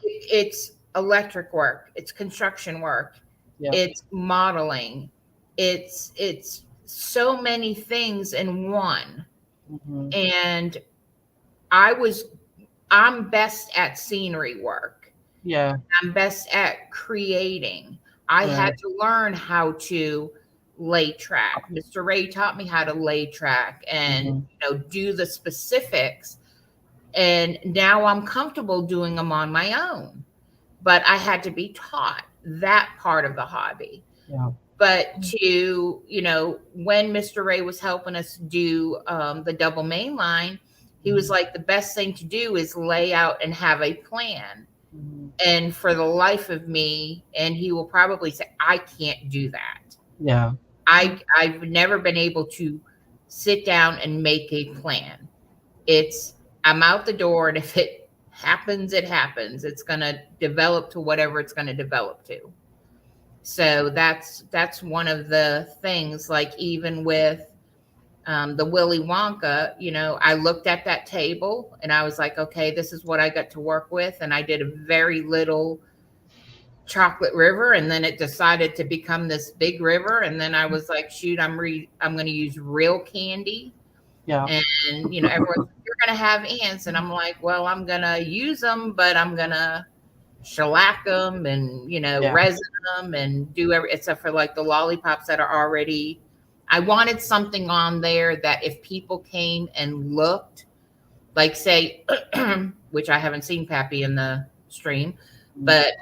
it's electric work, it's construction work, it's modeling, it's so many things in one. Mm-hmm. And I'm best at scenery work. Yeah. I'm best at creating. I had to learn how to lay track. Mr. Ray taught me how to lay track and do the specifics. And now I'm comfortable doing them on my own. But I had to be taught that part of the hobby. Yeah. But when Mr. Ray was helping us do the double main line, he was like, the best thing to do is lay out and have a plan. Mm-hmm. And for the life of me, and he will probably say, I can't do that. Yeah. I've never been able to sit down and make a plan. I'm out the door, and if it happens, it happens. It's going to develop to whatever it's going to develop to. So that's one of the things, like even with the Willy Wonka, I looked at that table and I was like, okay, this is what I got to work with. And I did a very little chocolate river, and then it decided to become this big river. And then I was like, shoot, I'm going to use real candy. Yeah. And, everyone's like, you're going to have ants. And I'm like, well, I'm going to use them, but I'm going to shellac them and, resin them and do except for like the lollipops that are already. I wanted something on there that if people came and looked, like say, which I haven't seen Pappy in the stream, but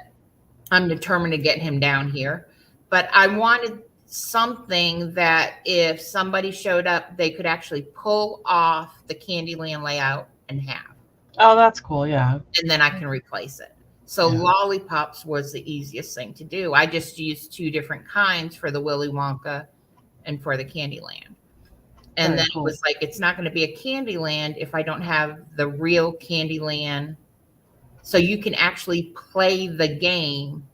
I'm determined to get him down here. But I wanted something that if somebody showed up, they could actually pull off the Candyland layout and have. Oh, that's cool. Yeah. And then I can replace it. So lollipops was the easiest thing to do. I just used 2 different kinds for the Willy Wonka and for the Candyland. And then it was like, it's not going to be a Candyland if I don't have the real Candyland. So you can actually play the game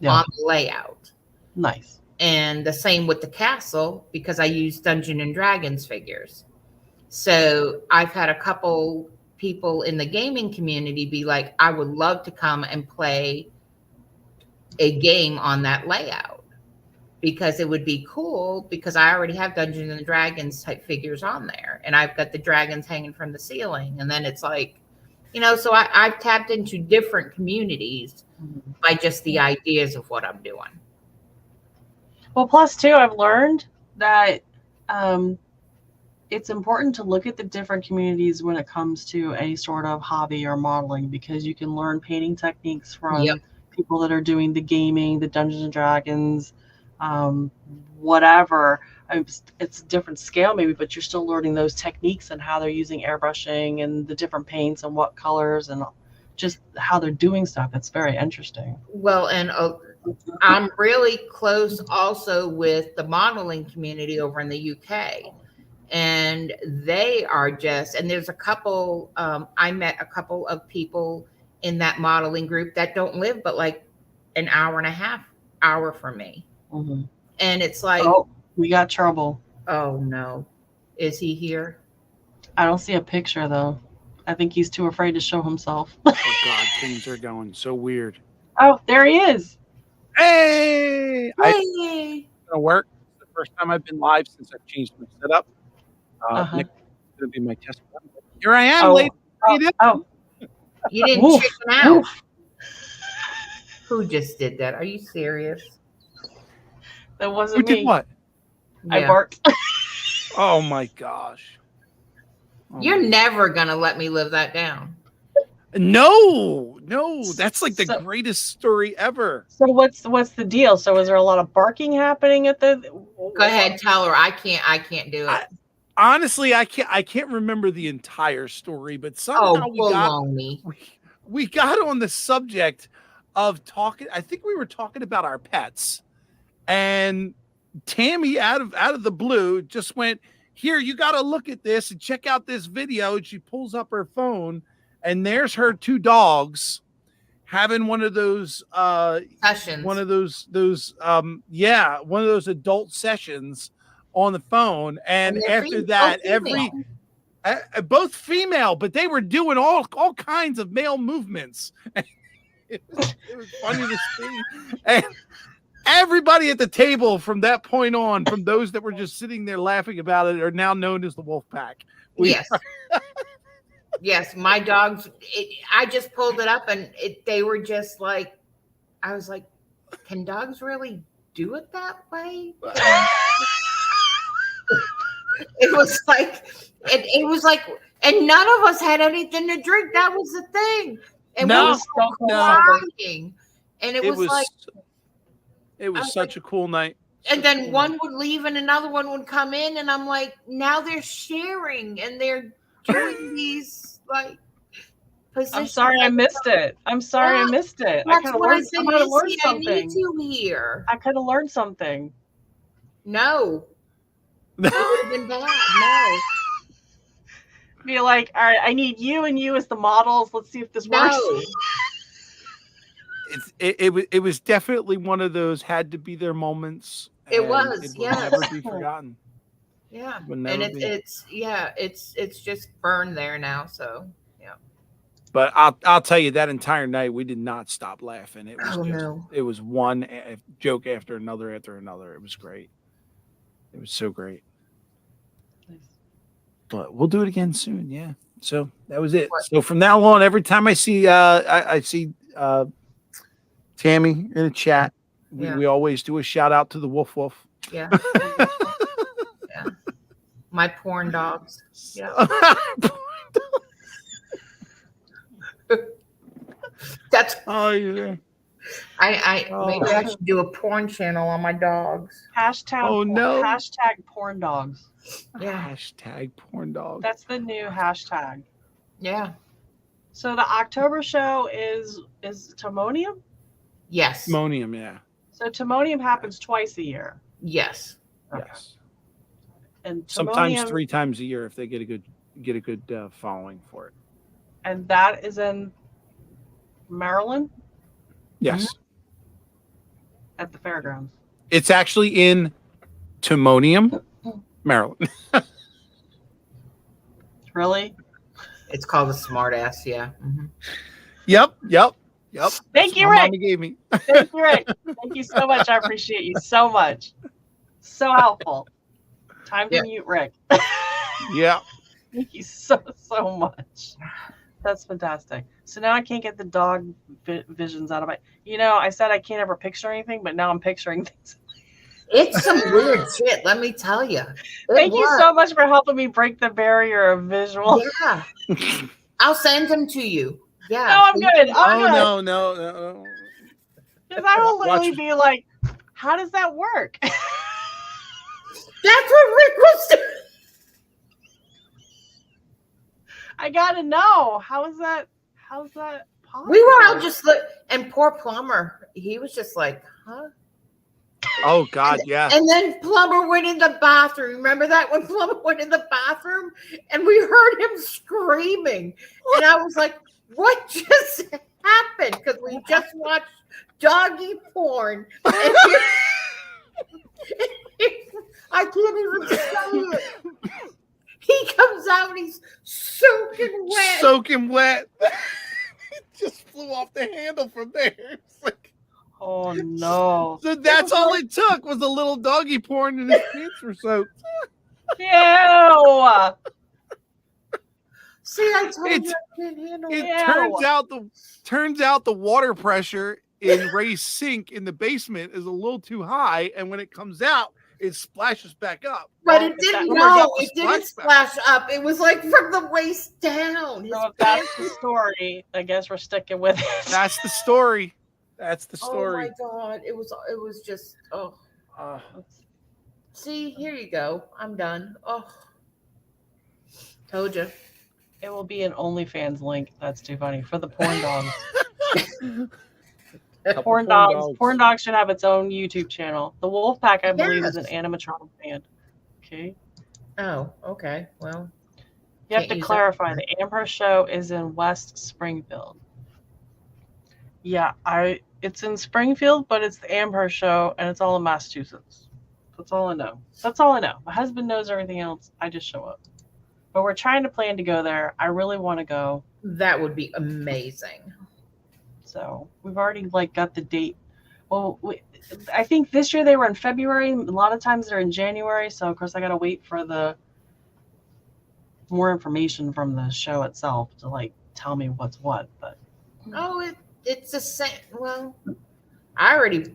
on the layout. Nice. And the same with the castle, because I use Dungeons and Dragons figures. So I've had a couple people in the gaming community be like, I would love to come and play a game on that layout. Because it would be cool, because I already have Dungeons and Dragons type figures on there. And I've got the dragons hanging from the ceiling. And then it's like, so I've tapped into different communities by just the ideas of what I'm doing. Well, plus too, I've learned that it's important to look at the different communities when it comes to any sort of hobby or modeling, because you can learn painting techniques from people that are doing the gaming, the Dungeons and Dragons, whatever. It's a different scale maybe, but you're still learning those techniques and how they're using airbrushing and the different paints and what colors and just how they're doing stuff. It's very interesting. Well, and I'm really close also with the modeling community over in the UK. And they are just, and there's a couple, I met a couple of people in that modeling group that don't live but like an hour and a half hour from me. Mm-hmm. And it's like, Oh, we got trouble. oh no, is he here? I don't see a picture though. I think he's too afraid to show himself. Oh God, things are going so weird. Oh, there he is. Hey, Hey. gonna work. It's the first time I've been live since I've changed my setup. Uh-huh. Next is gonna be my test run. Here I am, Oh. ladies. How you doing? Oh, You didn't Woof. chicken out. Woof. Who just did that? Are you serious? That Who wasn't did me. what? I Yeah. barked. Oh my gosh. Oh, You're my- never gonna let me live that down. No, that's like the So- greatest story ever. So what's the deal? So is there a lot of barking happening at the? Go ahead, tell her. I can't do it. Honestly, I can't remember the entire story, but somehow we got on the subject of talking. I think we were talking about our pets, and Tammy out of the blue just went, "Here, you got to look at this and check out this video." And she pulls up her phone, and there's her two dogs having one of those Sessions. one of those one of those adult sessions on the phone. And after that, both female, but they were doing all kinds of male movements. It was funny to see. And everybody at the table from that point on, from those that were just sitting there laughing about it, are now known as the Wolf Pack. Yes. Yes, my dogs. I just pulled it up, and they were just like, I was like, can dogs really do it that way? It was like, and none of us had anything to drink. That was the thing. And No, we were crying. And it was like, it was such a cool night. and then one would leave and another one would come in, and I'm like, now they're sharing and they're doing these like positions. I'm sorry I missed it. I'm sorry I missed it. I That's could have what I learned, said. I might have learned Missy, I something. need you here. I could have learned something. No. It would have been bad. No. Be like, all right, I need you and you as the models. Let's see if this works. No. It was definitely one of those had to be their moments. It and was, it will yes. never be forgotten. Yeah. It will And never be. it's just burned there now. So yeah. But I'll tell you, that entire night we did not stop laughing. It was no. It was one joke after another after another. It was great. It was so great. But we'll do it again soon. Yeah. So that was it. So from now on, every time I see Tammy in a chat, we always do a shout out to the Woof Woof. Yeah. Yeah. My porn dogs. Yeah. That's yeah. Maybe I should do a porn channel on my dogs. Hashtag. Oh, no. Hashtag porn dogs. Yeah. Hashtag porn dog. That's the new hashtag. Yeah. So the October show is Timonium? Yes. Monium, yeah. So Timonium happens twice a year. Yes. Yes. And Sometimes Timonium, 3 times a year if they get a good following for it. and that is in Maryland Yes. at the fairgrounds. It's actually in Timonium, Maryland. Really? It's called a smart ass. Yeah. Mm-hmm. Yep. Thank you, My Rick. mama gave me. Thank you, Rick. Thank you so much. I appreciate you so much. So helpful. Time to mute Rick. Yeah. Thank you so much. That's fantastic. So now I can't get the dog visions out of my. I said I can't ever picture anything, but now I'm picturing things. It's some weird shit. Let me tell you. Thank you so much for helping me break the barrier of visual. Yeah. I'll send them to you. Yeah. No, I'm good. Oh no. Because I will literally be like, how does that work? That's what Rick was doing. I gotta know. How's that possible? We were all just and poor Plumber, he was just like, huh? Oh God, yeah. And then Plumber went in the bathroom. Remember that when Plumber went in the bathroom and we heard him screaming. And I was like, what just happened? Because we just watched doggy porn. And I can't even say it. He comes out and he's soaking wet. Soaking wet. It just flew off the handle from there. It's like, Oh no. so that's all it took was a little doggy porn and his pants were soaked. Ew. See, I told you I can't handle it. It turns out the water pressure in Ray's sink in the basement is a little too high, and when it comes out, it splashes back up. But it didn't it didn't splash up. It was like from the waist down. So if that's the story, I guess we're sticking with it. That's the story. That's the story. Oh my God. It was just see, here you go. I'm done. Oh, told you. It will be an OnlyFans link. That's too funny for the porn dogs. Porn dogs should have its own YouTube channel. The Wolfpack, I believe, is an animatronic band. Okay. Oh, okay. Well, you have to clarify. The Amherst show is in West Springfield. Yeah, it's in Springfield, but it's the Amherst show, and it's all in Massachusetts. That's all I know. My husband knows everything else. I just show up. But we're trying to plan to go there. I really want to go. That would be amazing. So we've already got the date. Well, I think this year they were in February. A lot of times they're in January. So of course I got to wait for the more information from the show itself to tell me what's what. But it's the same. Well, I already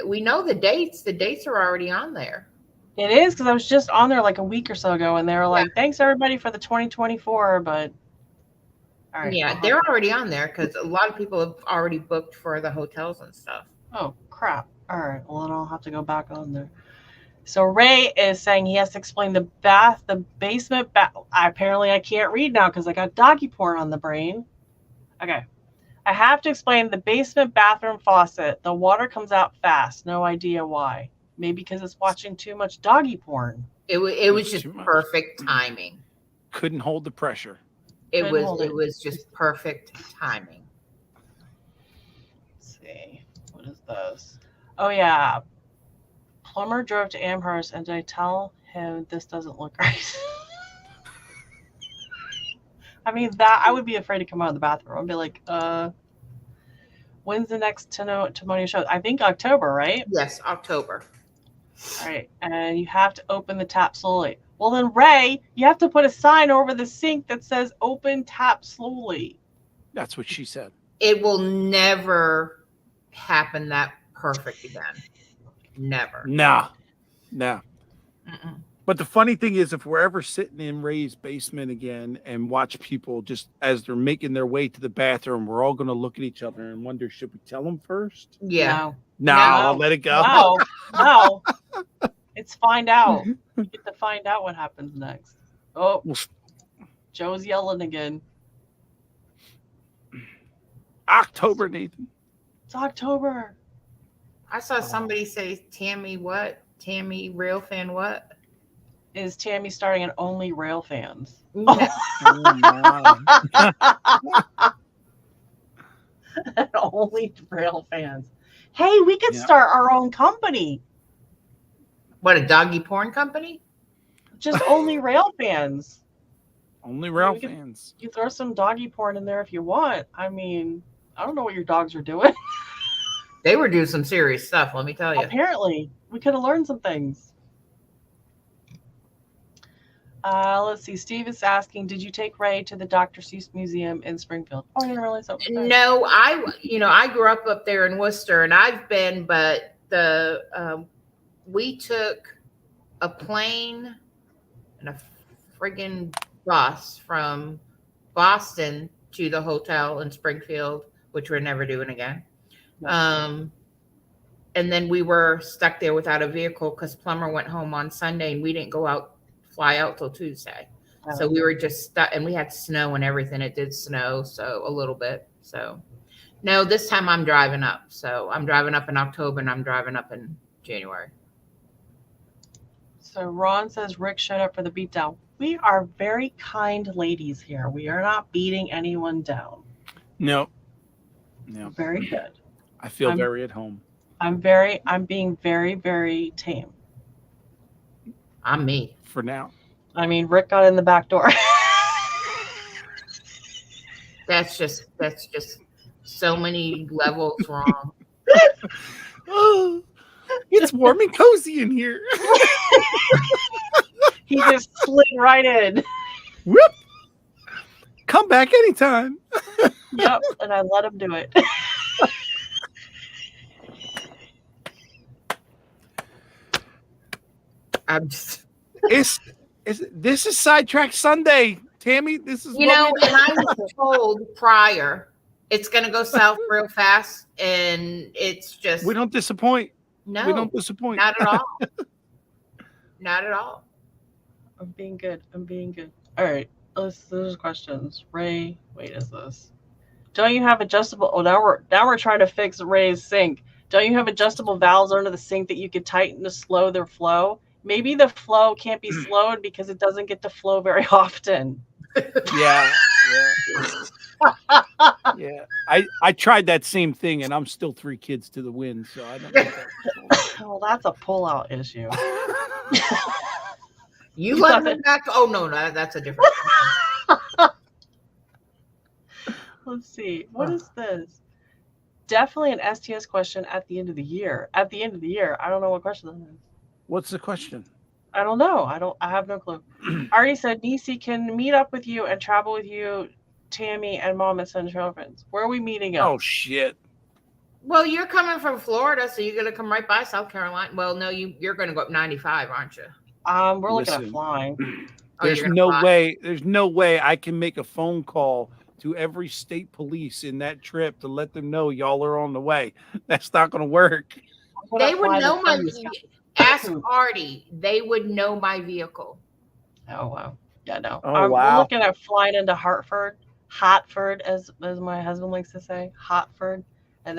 we know the dates. The dates are already on there. It is, because I was just on there a week or so ago, and they were like, thanks everybody for the 2024, but all right. Yeah, they're already on there because a lot of people have already booked for the hotels and stuff. Oh, crap. All right, well, then I'll have to go back on there. So Ray is saying he has to explain the basement apparently I can't read now because I got doggy porn on the brain. Okay. I have to explain the basement bathroom faucet. The water comes out fast. No idea why. Maybe because it's watching too much doggy porn. It was just perfect timing. Couldn't hold the pressure. It was just perfect timing. Let's see. What is this? Oh yeah. Plumber drove to Amherst, and did I tell him this doesn't look right? I mean, that I would be afraid to come out of the bathroom. I'd be like, when's the next Timonium show? I think October, right? Yes, October. All right, and you have to open the tap slowly. Well, then, Ray, you have to put a sign over the sink that says "Open tap slowly." That's what she said. It will never happen that perfect again. Never. No. Mm-mm. But the funny thing is, if we're ever sitting in Ray's basement again and watch people just as they're making their way to the bathroom, we're all going to look at each other and wonder, should we tell them first? Yeah. No, I'll let it go. No. It's find out. You get to find out what happens next. Oh, Joe's yelling again. October, Nathan. It's October. I saw somebody say, Tammy what? Tammy Rail Fan what? Is Tammy starting an Only Rail Fans? No. Only Rail Fans. Hey, we could start our own company. What, a doggy porn company? Just Only Rail Fans. Only Rail Fans. You throw some doggy porn in there if you want. I mean, I don't know what your dogs are doing. They were doing some serious stuff, let me tell you. Apparently. We could have learned some things. Let's see. Steve is asking, did you take Ray to the Dr. Seuss Museum in Springfield? Oh, I didn't realize that was there. No, I grew up there in Worcester, and I've been, but we took a plane and a friggin' bus from Boston to the hotel in Springfield, which we're never doing again. And then we were stuck there without a vehicle because Plumber went home on Sunday, and we didn't fly out till Tuesday. So we were just stuck, and we had snow and everything. It did snow, so a little bit. So, no, this time I'm driving up. So I'm driving up in October and I'm driving up in January. So Ron says Rick showed up for the beatdown. We are very kind ladies here. We are not beating anyone down. No. Very good. I feel very at home. I'm being very, very tame. I'm me. For now. I mean, Rick got in the back door. That's just so many levels wrong. Oh, it's warm and cozy in here. He just slid right in. Whoop. Come back anytime. Yep, and I let him do it. I'm just. This is Sidetrack Sunday, Tammy. This is And I was told prior it's going to go south real fast, and it's just. We don't disappoint. No, we don't disappoint. Not at all. Not at all. I'm being good. All right, those questions. Ray, wait, is this? Don't you have adjustable? Oh, now we're trying to fix Ray's sink. Don't you have adjustable valves under the sink that you could tighten to slow their flow? Maybe the flow can't be slowed because it doesn't get to flow very often. Yeah. Yeah. I tried that same thing, and I'm still 3 kids to the wind, so I don't know. Well, that's a pull-out issue. You let me back. Oh no, that's a different. Let's see. What is this? Definitely an STS question at the end of the year. At the end of the year. I don't know what question that is. What's the question? I don't know. I have no clue. I already said Nisi can meet up with you and travel with you, Tammy and Mom at Central Friends. Where are we meeting up? Oh shit. Well, you're coming from Florida, so you're gonna come right by South Carolina. Well, no, you're gonna go up 95, aren't you? We're looking at flying. There's no way. There's no way I can make a phone call to every state police in that trip to let them know y'all are on the way. That's not going to work. They would know my vehicle. Ask Artie. They would know my vehicle. Oh wow. Yeah, no. Oh wow. We're looking at flying into Hartford, as my husband likes to say, Hartford, and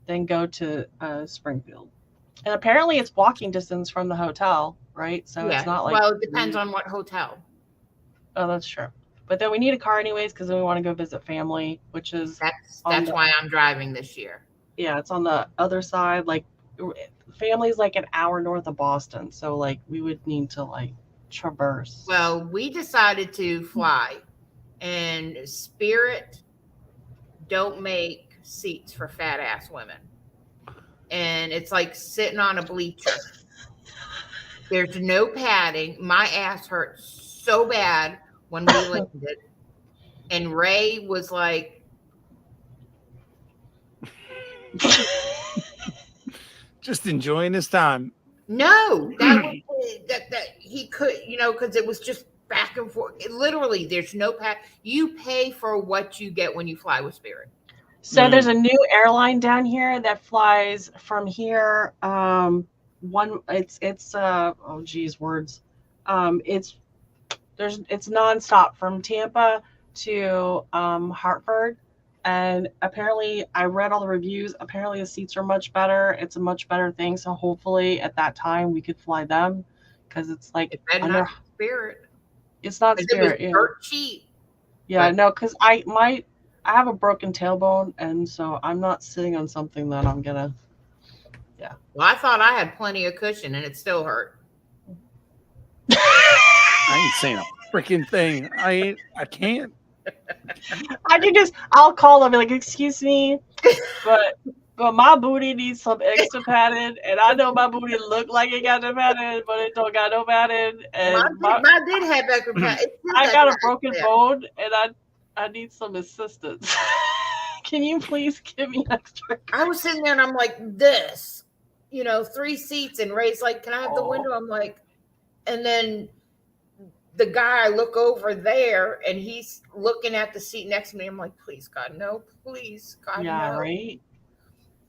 then go to Springfield. And apparently it's walking distance from the hotel, right? So it's not like. Well, it depends on what hotel. Oh, that's true. But then we need a car anyways because then we want to go visit family, which is that's why I'm driving this year. Yeah, it's on the other side. Like, family's like an hour north of Boston, so like we would need to like traverse. Well, we decided to fly, and Spirit don't make seats for fat ass women. And it's like sitting on a bleacher. There's no padding. My ass hurt so bad when we landed. And Ray was like, just enjoying his time. No, that he could, because it was just back and forth. Literally, there's no pad. You pay for what you get when you fly with Spirit. So there's a new airline down here that flies from here. It's oh geez, words. It's nonstop from Tampa to Hartford, and apparently I read all the reviews. Apparently the seats are much better. It's a much better thing. So hopefully at that time we could fly them because it's like not Spirit. It's not Spirit. It was dirt cheap. Yeah, no, because I have a broken tailbone, and so I'm not sitting on something that I'm gonna. Yeah. Well, I thought I had plenty of cushion, and it still hurt. I ain't saying a freaking thing. I can't. I'll call them and be like, excuse me, but my booty needs some extra padding, and I know my booty look like it got no padding, but it don't got no padding. And mine did have extra padding. I got a broken bone, and I need some assistance. Can you please give me extra? I was sitting there and I'm like, this, 3 seats, and Ray's like, can I have the window? I'm like, and then the guy, I look over there and he's looking at the seat next to me. I'm like, please, God, no, please, God, no. Yeah, right.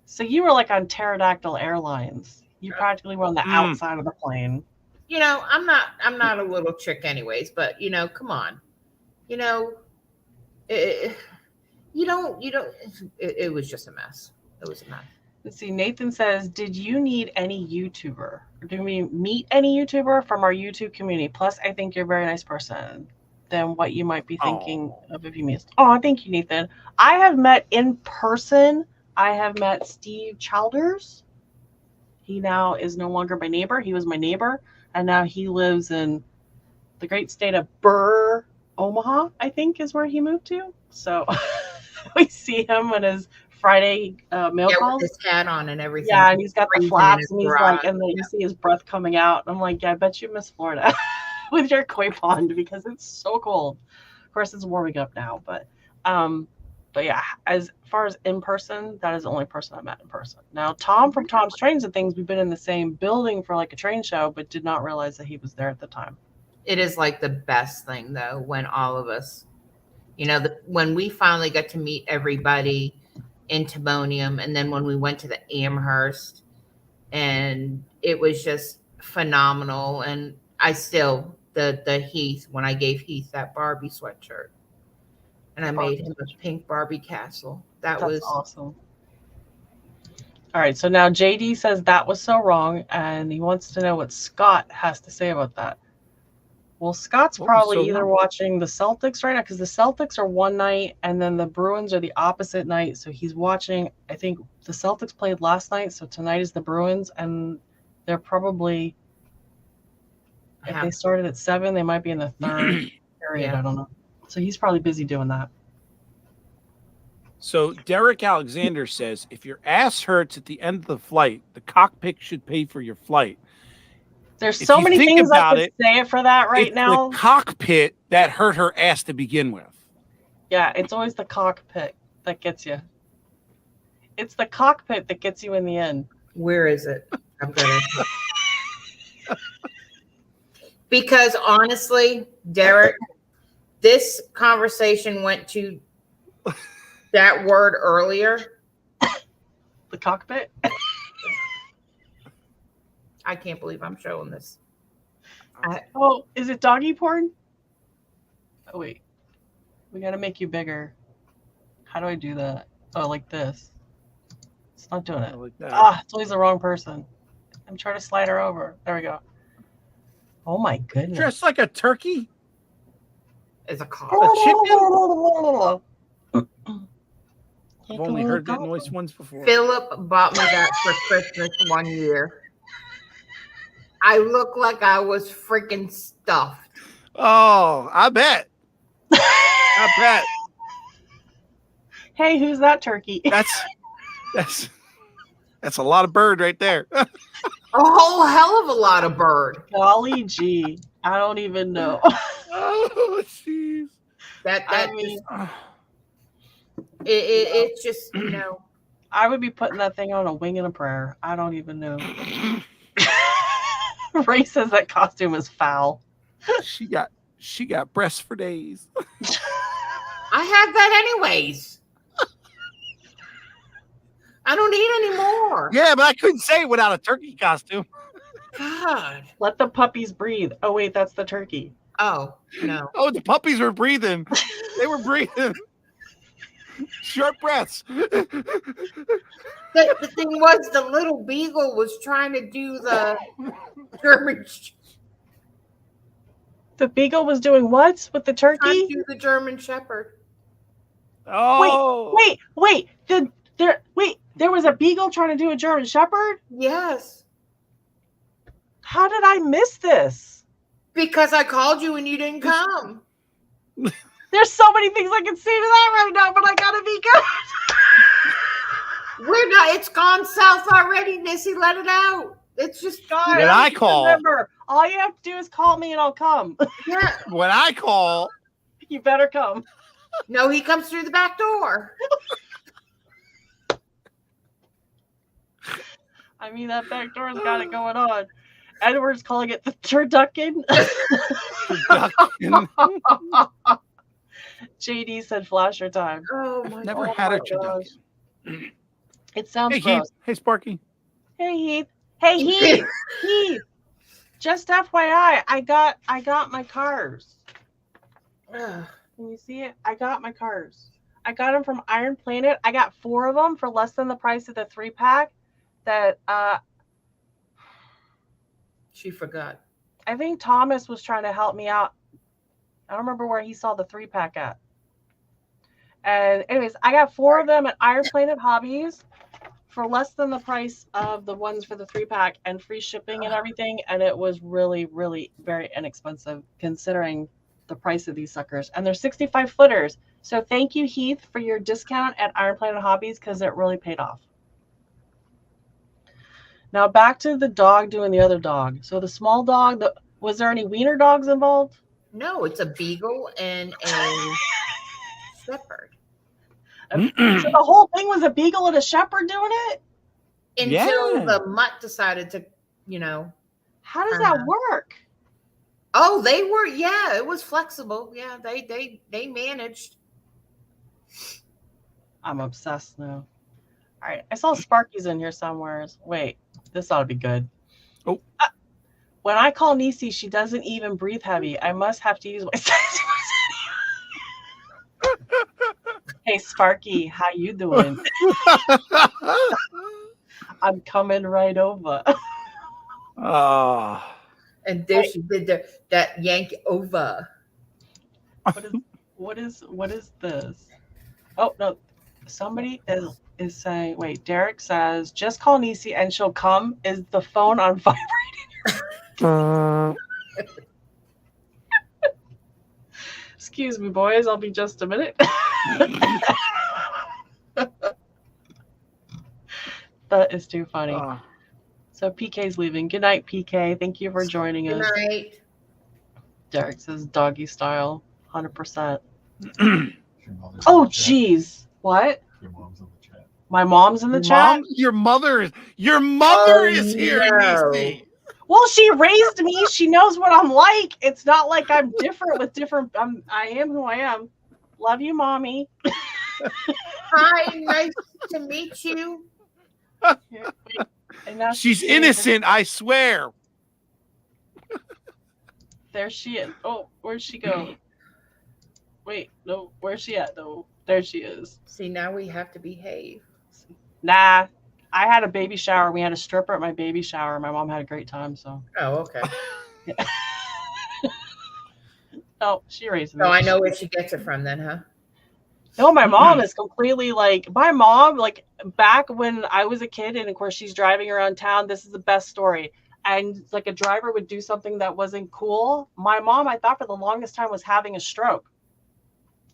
So you were like on Pterodactyl Airlines. You practically were on the outside of the plane. I'm not a little chick anyways, but come on. You don't. It was just a mess. It was a mess. Let's see. Nathan says, "Did you need any YouTuber? Or did we meet any YouTuber from our YouTube community? Plus, I think you're a very nice person than what you might be thinking of if you meet." Oh, thank you, Nathan. I have met in person. I have met Steve Childers. He now is no longer my neighbor. He was my neighbor, and now he lives in the great state of Omaha, I think, is where he moved to. So we see him on his Friday mail calls. With his hat on and everything. Yeah, and he's got the flaps, and he's like, and then you see his breath coming out. I'm like, yeah, I bet you miss Florida with your koi pond because it's so cold. Of course, it's warming up now, but yeah, as far as in person, that is the only person I met in person. Now, Tom from Tom's Trains and Things, we've been in the same building for like a train show, but did not realize that he was there at the time. It is like the best thing though when all of us, when we finally got to meet everybody in Timonium, and then when we went to the Amherst, and it was just phenomenal. And I still the Heath, when I gave Heath that Barbie sweatshirt, and I made him a pink Barbie castle. That's was awesome. All right, so now JD says that was so wrong, and he wants to know what Scott has to say about that. Well, Scott's probably either watching the Celtics right now, because the Celtics are one night and then the Bruins are the opposite night. So he's watching, I think the Celtics played last night, so tonight is the Bruins, and they're probably, if they started at 7, they might be in the third period. I don't know. So he's probably busy doing that. So Derek Alexander says, if your ass hurts at the end of the flight, the cockpit should pay for your flight. There's so many things I could say for that right now. The cockpit that hurt her ass to begin with. Yeah, it's always the cockpit that gets you. It's the cockpit that gets you in the end. Where is it? I'm gonna. Because honestly, Derek, this conversation went to that word earlier. The cockpit? I can't believe I'm showing this. Oh, is it doggy porn? Oh, wait. We got to make you bigger. How do I do that? Oh, like this. It's not doing it. Like that. It's always the wrong person. I'm trying to slide her over. There we go. Oh, my goodness. Dressed like a turkey? As a cock. A chicken? I've I've only heard that noise once before. Philip bought me that for Christmas one year. I look like I was freaking stuffed. Oh, I bet. I bet. Hey, who's that turkey? That's a lot of bird right there. A whole hell of a lot of bird. Golly gee. I don't even know. Oh, jeez. It's just, I would be putting that thing on a wing and a prayer. I don't even know. Ray says that costume is foul. She got breasts for days. I have that anyways. I don't need any more. Yeah, but I couldn't say it without a turkey costume. God. Let the puppies breathe. Oh, wait, that's the turkey. Oh, no. Oh, the puppies were breathing. They were breathing. Short breaths. The thing was, the little beagle was trying to do the German. The beagle was doing what with the turkey? Trying to do the German Shepherd. Oh, wait. There was a beagle trying to do a German Shepherd? Yes. How did I miss this? Because I called you and you didn't come. There's so many things I can say to that right now, but I gotta be good. We're not. It's gone south already, Missy. Let it out. It's just gone. When I call, remember, all you have to do is call me and I'll come. Yeah. When I call, you better come. No, he comes through the back door. I mean, that back door's got it going on. Edward's calling it the turducken. JD said flasher time. Oh my never God. had a turducken. It sounds Hey, gross. Heath. Hey, Sparky. Hey, Heath. Hey, Heath. Heath. Just FYI, I got my cars. Can you see it? I got my cars. I got them from Iron Planet. I got 4 of them for less than the price of the 3-pack. That She forgot. I think Thomas was trying to help me out. I don't remember where he saw the 3-pack at. And anyways, I got 4 of them at Iron Planet Hobbies for less than the price of the ones for the 3-pack and free shipping and everything. And it was really, really very inexpensive considering the price of these suckers. And they're 65 footers. So thank you, Heath, for your discount at Iron Planet Hobbies because it really paid off. Now back to the dog doing the other dog. So the small dog, was there any wiener dogs involved? No, it's a beagle and a shepherd. So the whole thing was a beagle and a shepherd doing it? Until the mutt decided to, How does that work? Oh, they were, yeah, it was flexible. Yeah, they managed. I'm obsessed now. All right, I saw Sparky's in here somewhere. Wait, this ought to be good. Oh. When I call Nisi, she doesn't even breathe heavy. I must have to use my Hey, Sparky, how you doing? I'm coming right over. And there she did that yank over. What is this? Oh no, somebody is saying. Wait, Derek says just call Nisi and she'll come. Is the phone on vibrating? Excuse me, boys. I'll be just a minute. That is too funny. So PK's leaving. Good night, PK. Thank you for joining us. Good night. Derek says doggy style, 100%. Oh, jeez. What? Your mom's in the chat. My mom's in the chat? Your mother is here, Nisi. Well, she raised me. She knows what I'm like. It's not like I'm different with different. I am who I am. Love you, mommy. Hi, nice to meet you. And now she's innocent, I swear. There she is. Oh, where'd she go? Wait, no, where's she at though? There she is. See, now we have to behave. Nah, I had a baby shower. We had a stripper at my baby shower. My mom had a great time. So. Oh, okay. Oh, she raised me. So I know where she gets it from then, huh? No, my mom is completely like my mom. Like back when I was a kid, and of course she's driving around town. This is the best story. And like a driver would do something that wasn't cool. My mom, I thought for the longest time, was having a stroke.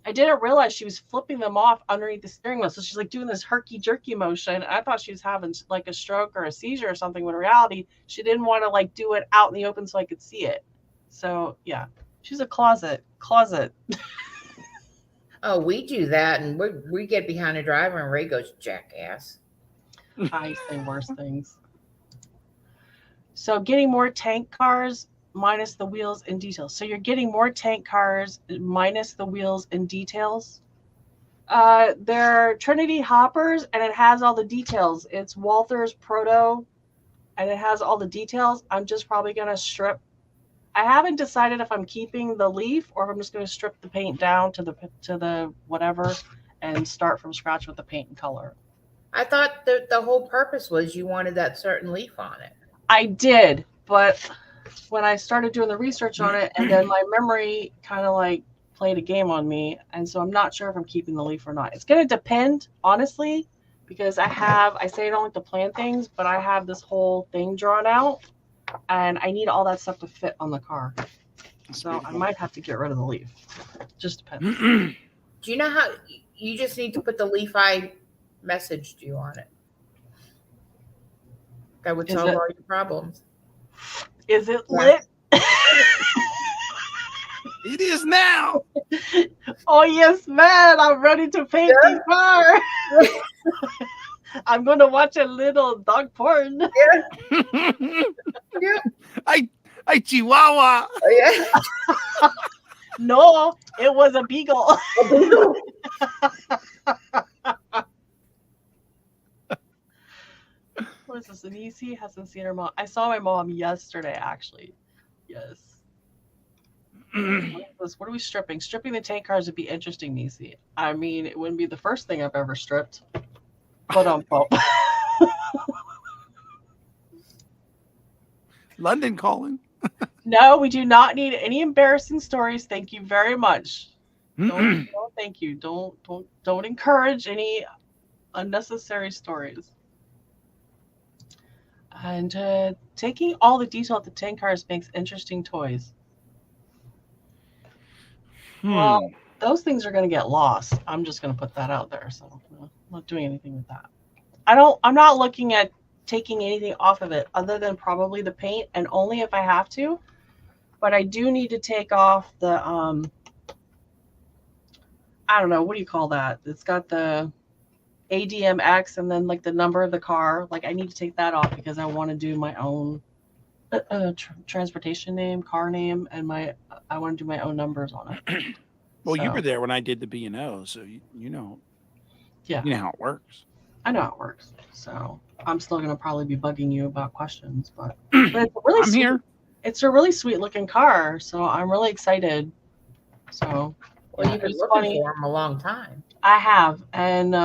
I didn't realize she was flipping them off underneath the steering wheel. So she's like doing this herky jerky motion. I thought she was having like a stroke or a seizure or something. When in reality, she didn't want to like do it out in the open so I could see it. So yeah, she's a closet. Oh, we do that, and we get behind the driver, and Ray goes, "Jackass." I say worse things. So getting more tank cars minus the wheels and details. So you're getting more tank cars minus the wheels and details. They're Trinity hoppers, and it has all the details. It's Walther's Proto, and it has all the details. I'm just probably going to strip. I haven't decided if I'm keeping the leaf or if I'm just going to strip the paint down to the whatever and start from scratch with the paint and color. I thought the whole purpose was you wanted that certain leaf on it. I did, but when I started doing the research on it, and then my memory kind of like played a game on me, and so I'm not sure if I'm keeping the leaf or not. It's going to depend, honestly, because I say I don't like to plan things, but I have this whole thing drawn out, and I need all that stuff to fit on the car. So I might have to get rid of the leaf. Just depends. Do you know how you just need to put the leaf I messaged you on it? That would solve all your problems. Is it lit? It is now. Oh yes, man! I'm ready to paint the car. I'm going to watch a little dog porn. Yeah. I Chihuahua. Yeah. No, it was a beagle. What is this? Anisi hasn't seen her mom. I saw my mom yesterday, actually. Yes. What are we stripping? Stripping the tank cars would be interesting, Nisi. I mean, it wouldn't be the first thing I've ever stripped. But London calling. no, we do not need any embarrassing stories. Thank you very much. Don't thank you. Don't encourage any unnecessary stories. And taking all the detail of the tank cars makes interesting toys. Well, those things are going to get lost. I'm just going to put that out there. So I'm not doing anything with that. I'm not looking at taking anything off of it other than probably the paint, and only if I have to. But I do need to take off the I don't know, what do you call that? It's got the ADMX and then like the number of the car. Like I need to take that off because I want to do my own transportation name, car name, and I want to do my own numbers on it. Well, you were there when I did the B&O, so you know. Yeah. You know how it works. I know how it works. So I'm still gonna probably be bugging you about questions, but it's really I'm here. It's a really sweet looking car, so I'm really excited. So well, you've been looking for them a long time. I have, and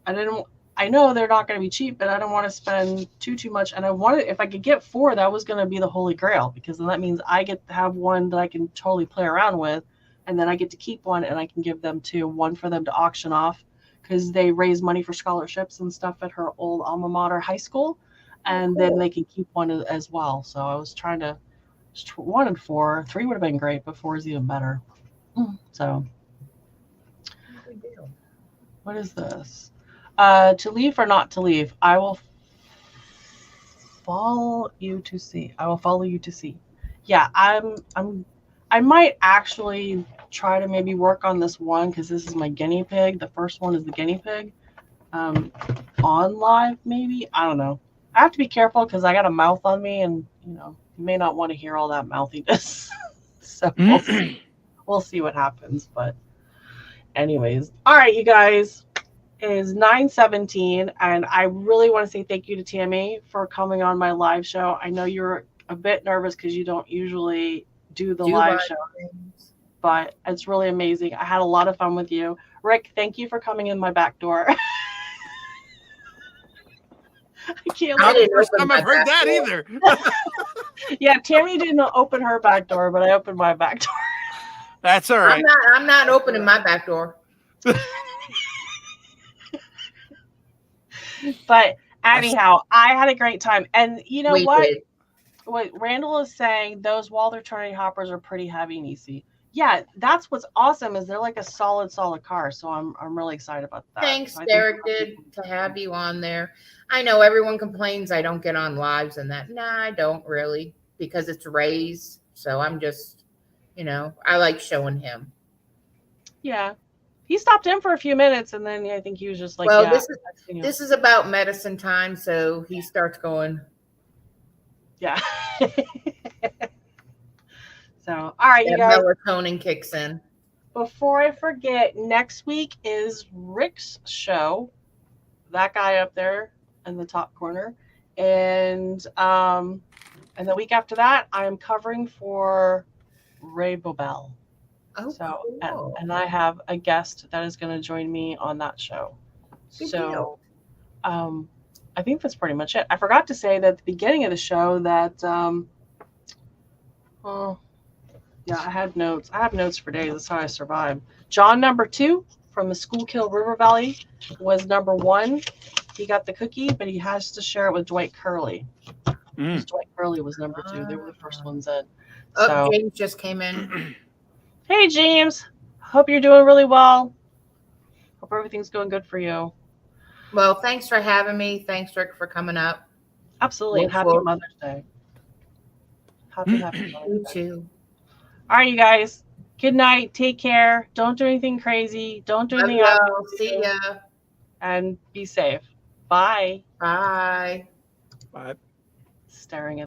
I know they're not going to be cheap, but I don't want to spend too much. And I wanted, if I could get 4, that was going to be the holy grail, because then that means I get to have one that I can totally play around with, and then I get to keep one and I can give them one for them to auction off, because they raise money for scholarships and stuff at her old alma mater high school, and then they can keep one as well. So I was trying to, just wanted 4. 3 would have been great, but 4 is even better. So what is this? To leave or not to leave? I will follow you to see. I will follow you to see. Yeah, I might actually try to maybe work on this one, because this is my guinea pig. The first one is the guinea pig. On live, maybe. I don't know. I have to be careful because I got a mouth on me, and you may not want to hear all that mouthiness. So we'll see what happens. But anyways, all right, you guys. It is 9:17, and I really want to say thank you to Tammy for coming on my live show. I know you're a bit nervous because you don't usually do the live show, but it's really amazing. I had a lot of fun with you. Rick, thank you for coming in my back door. I can't. Not the first time I've heard that either. Yeah, Tammy didn't open her back door, but I opened my back door. That's all right. I'm not opening my back door. But anyhow, I had a great time. And you know what Randall is saying, those Walther turning hoppers are pretty heavy, Nisi. Yeah, that's what's awesome, is they're like a solid car. So I'm really excited about that. Thanks, so Derek, to have you on there. I know everyone complains I don't get on lives and that. Nah, I don't really, because it's Ray's. So I'm just, I like showing him. Yeah. He stopped in for a few minutes, and then I think he was just like, well, this is about medicine time, so he starts going. Yeah. So, all right, you guys. Melatonin kicks in. Before I forget, next week is Rick's show. That guy up there in the top corner, and the week after that, I am covering for Ray Bobel. Oh, so cool. and I have a guest that is going to join me on that show. Good so deal. I think that's pretty much it. I forgot to say that at the beginning of the show that I had notes. I have notes for days. That's how I survived. John number 2 from the Schuylkill River Valley was number 1. He got the cookie, but he has to share it with Dwight Curley. Dwight Curley was number 2. They were the first ones in. So, James just came in. Hey, James. Hope you're doing really well. Hope everything's going good for you. Well, thanks for having me. Thanks, Rick, for coming up. Absolutely. And happy Mother's Day. Happy Mother's Day. You too. All right, you guys. Good night. Take care. Don't do anything crazy. Don't do anything else. See ya. And be safe. Bye. Bye. Bye. Staring at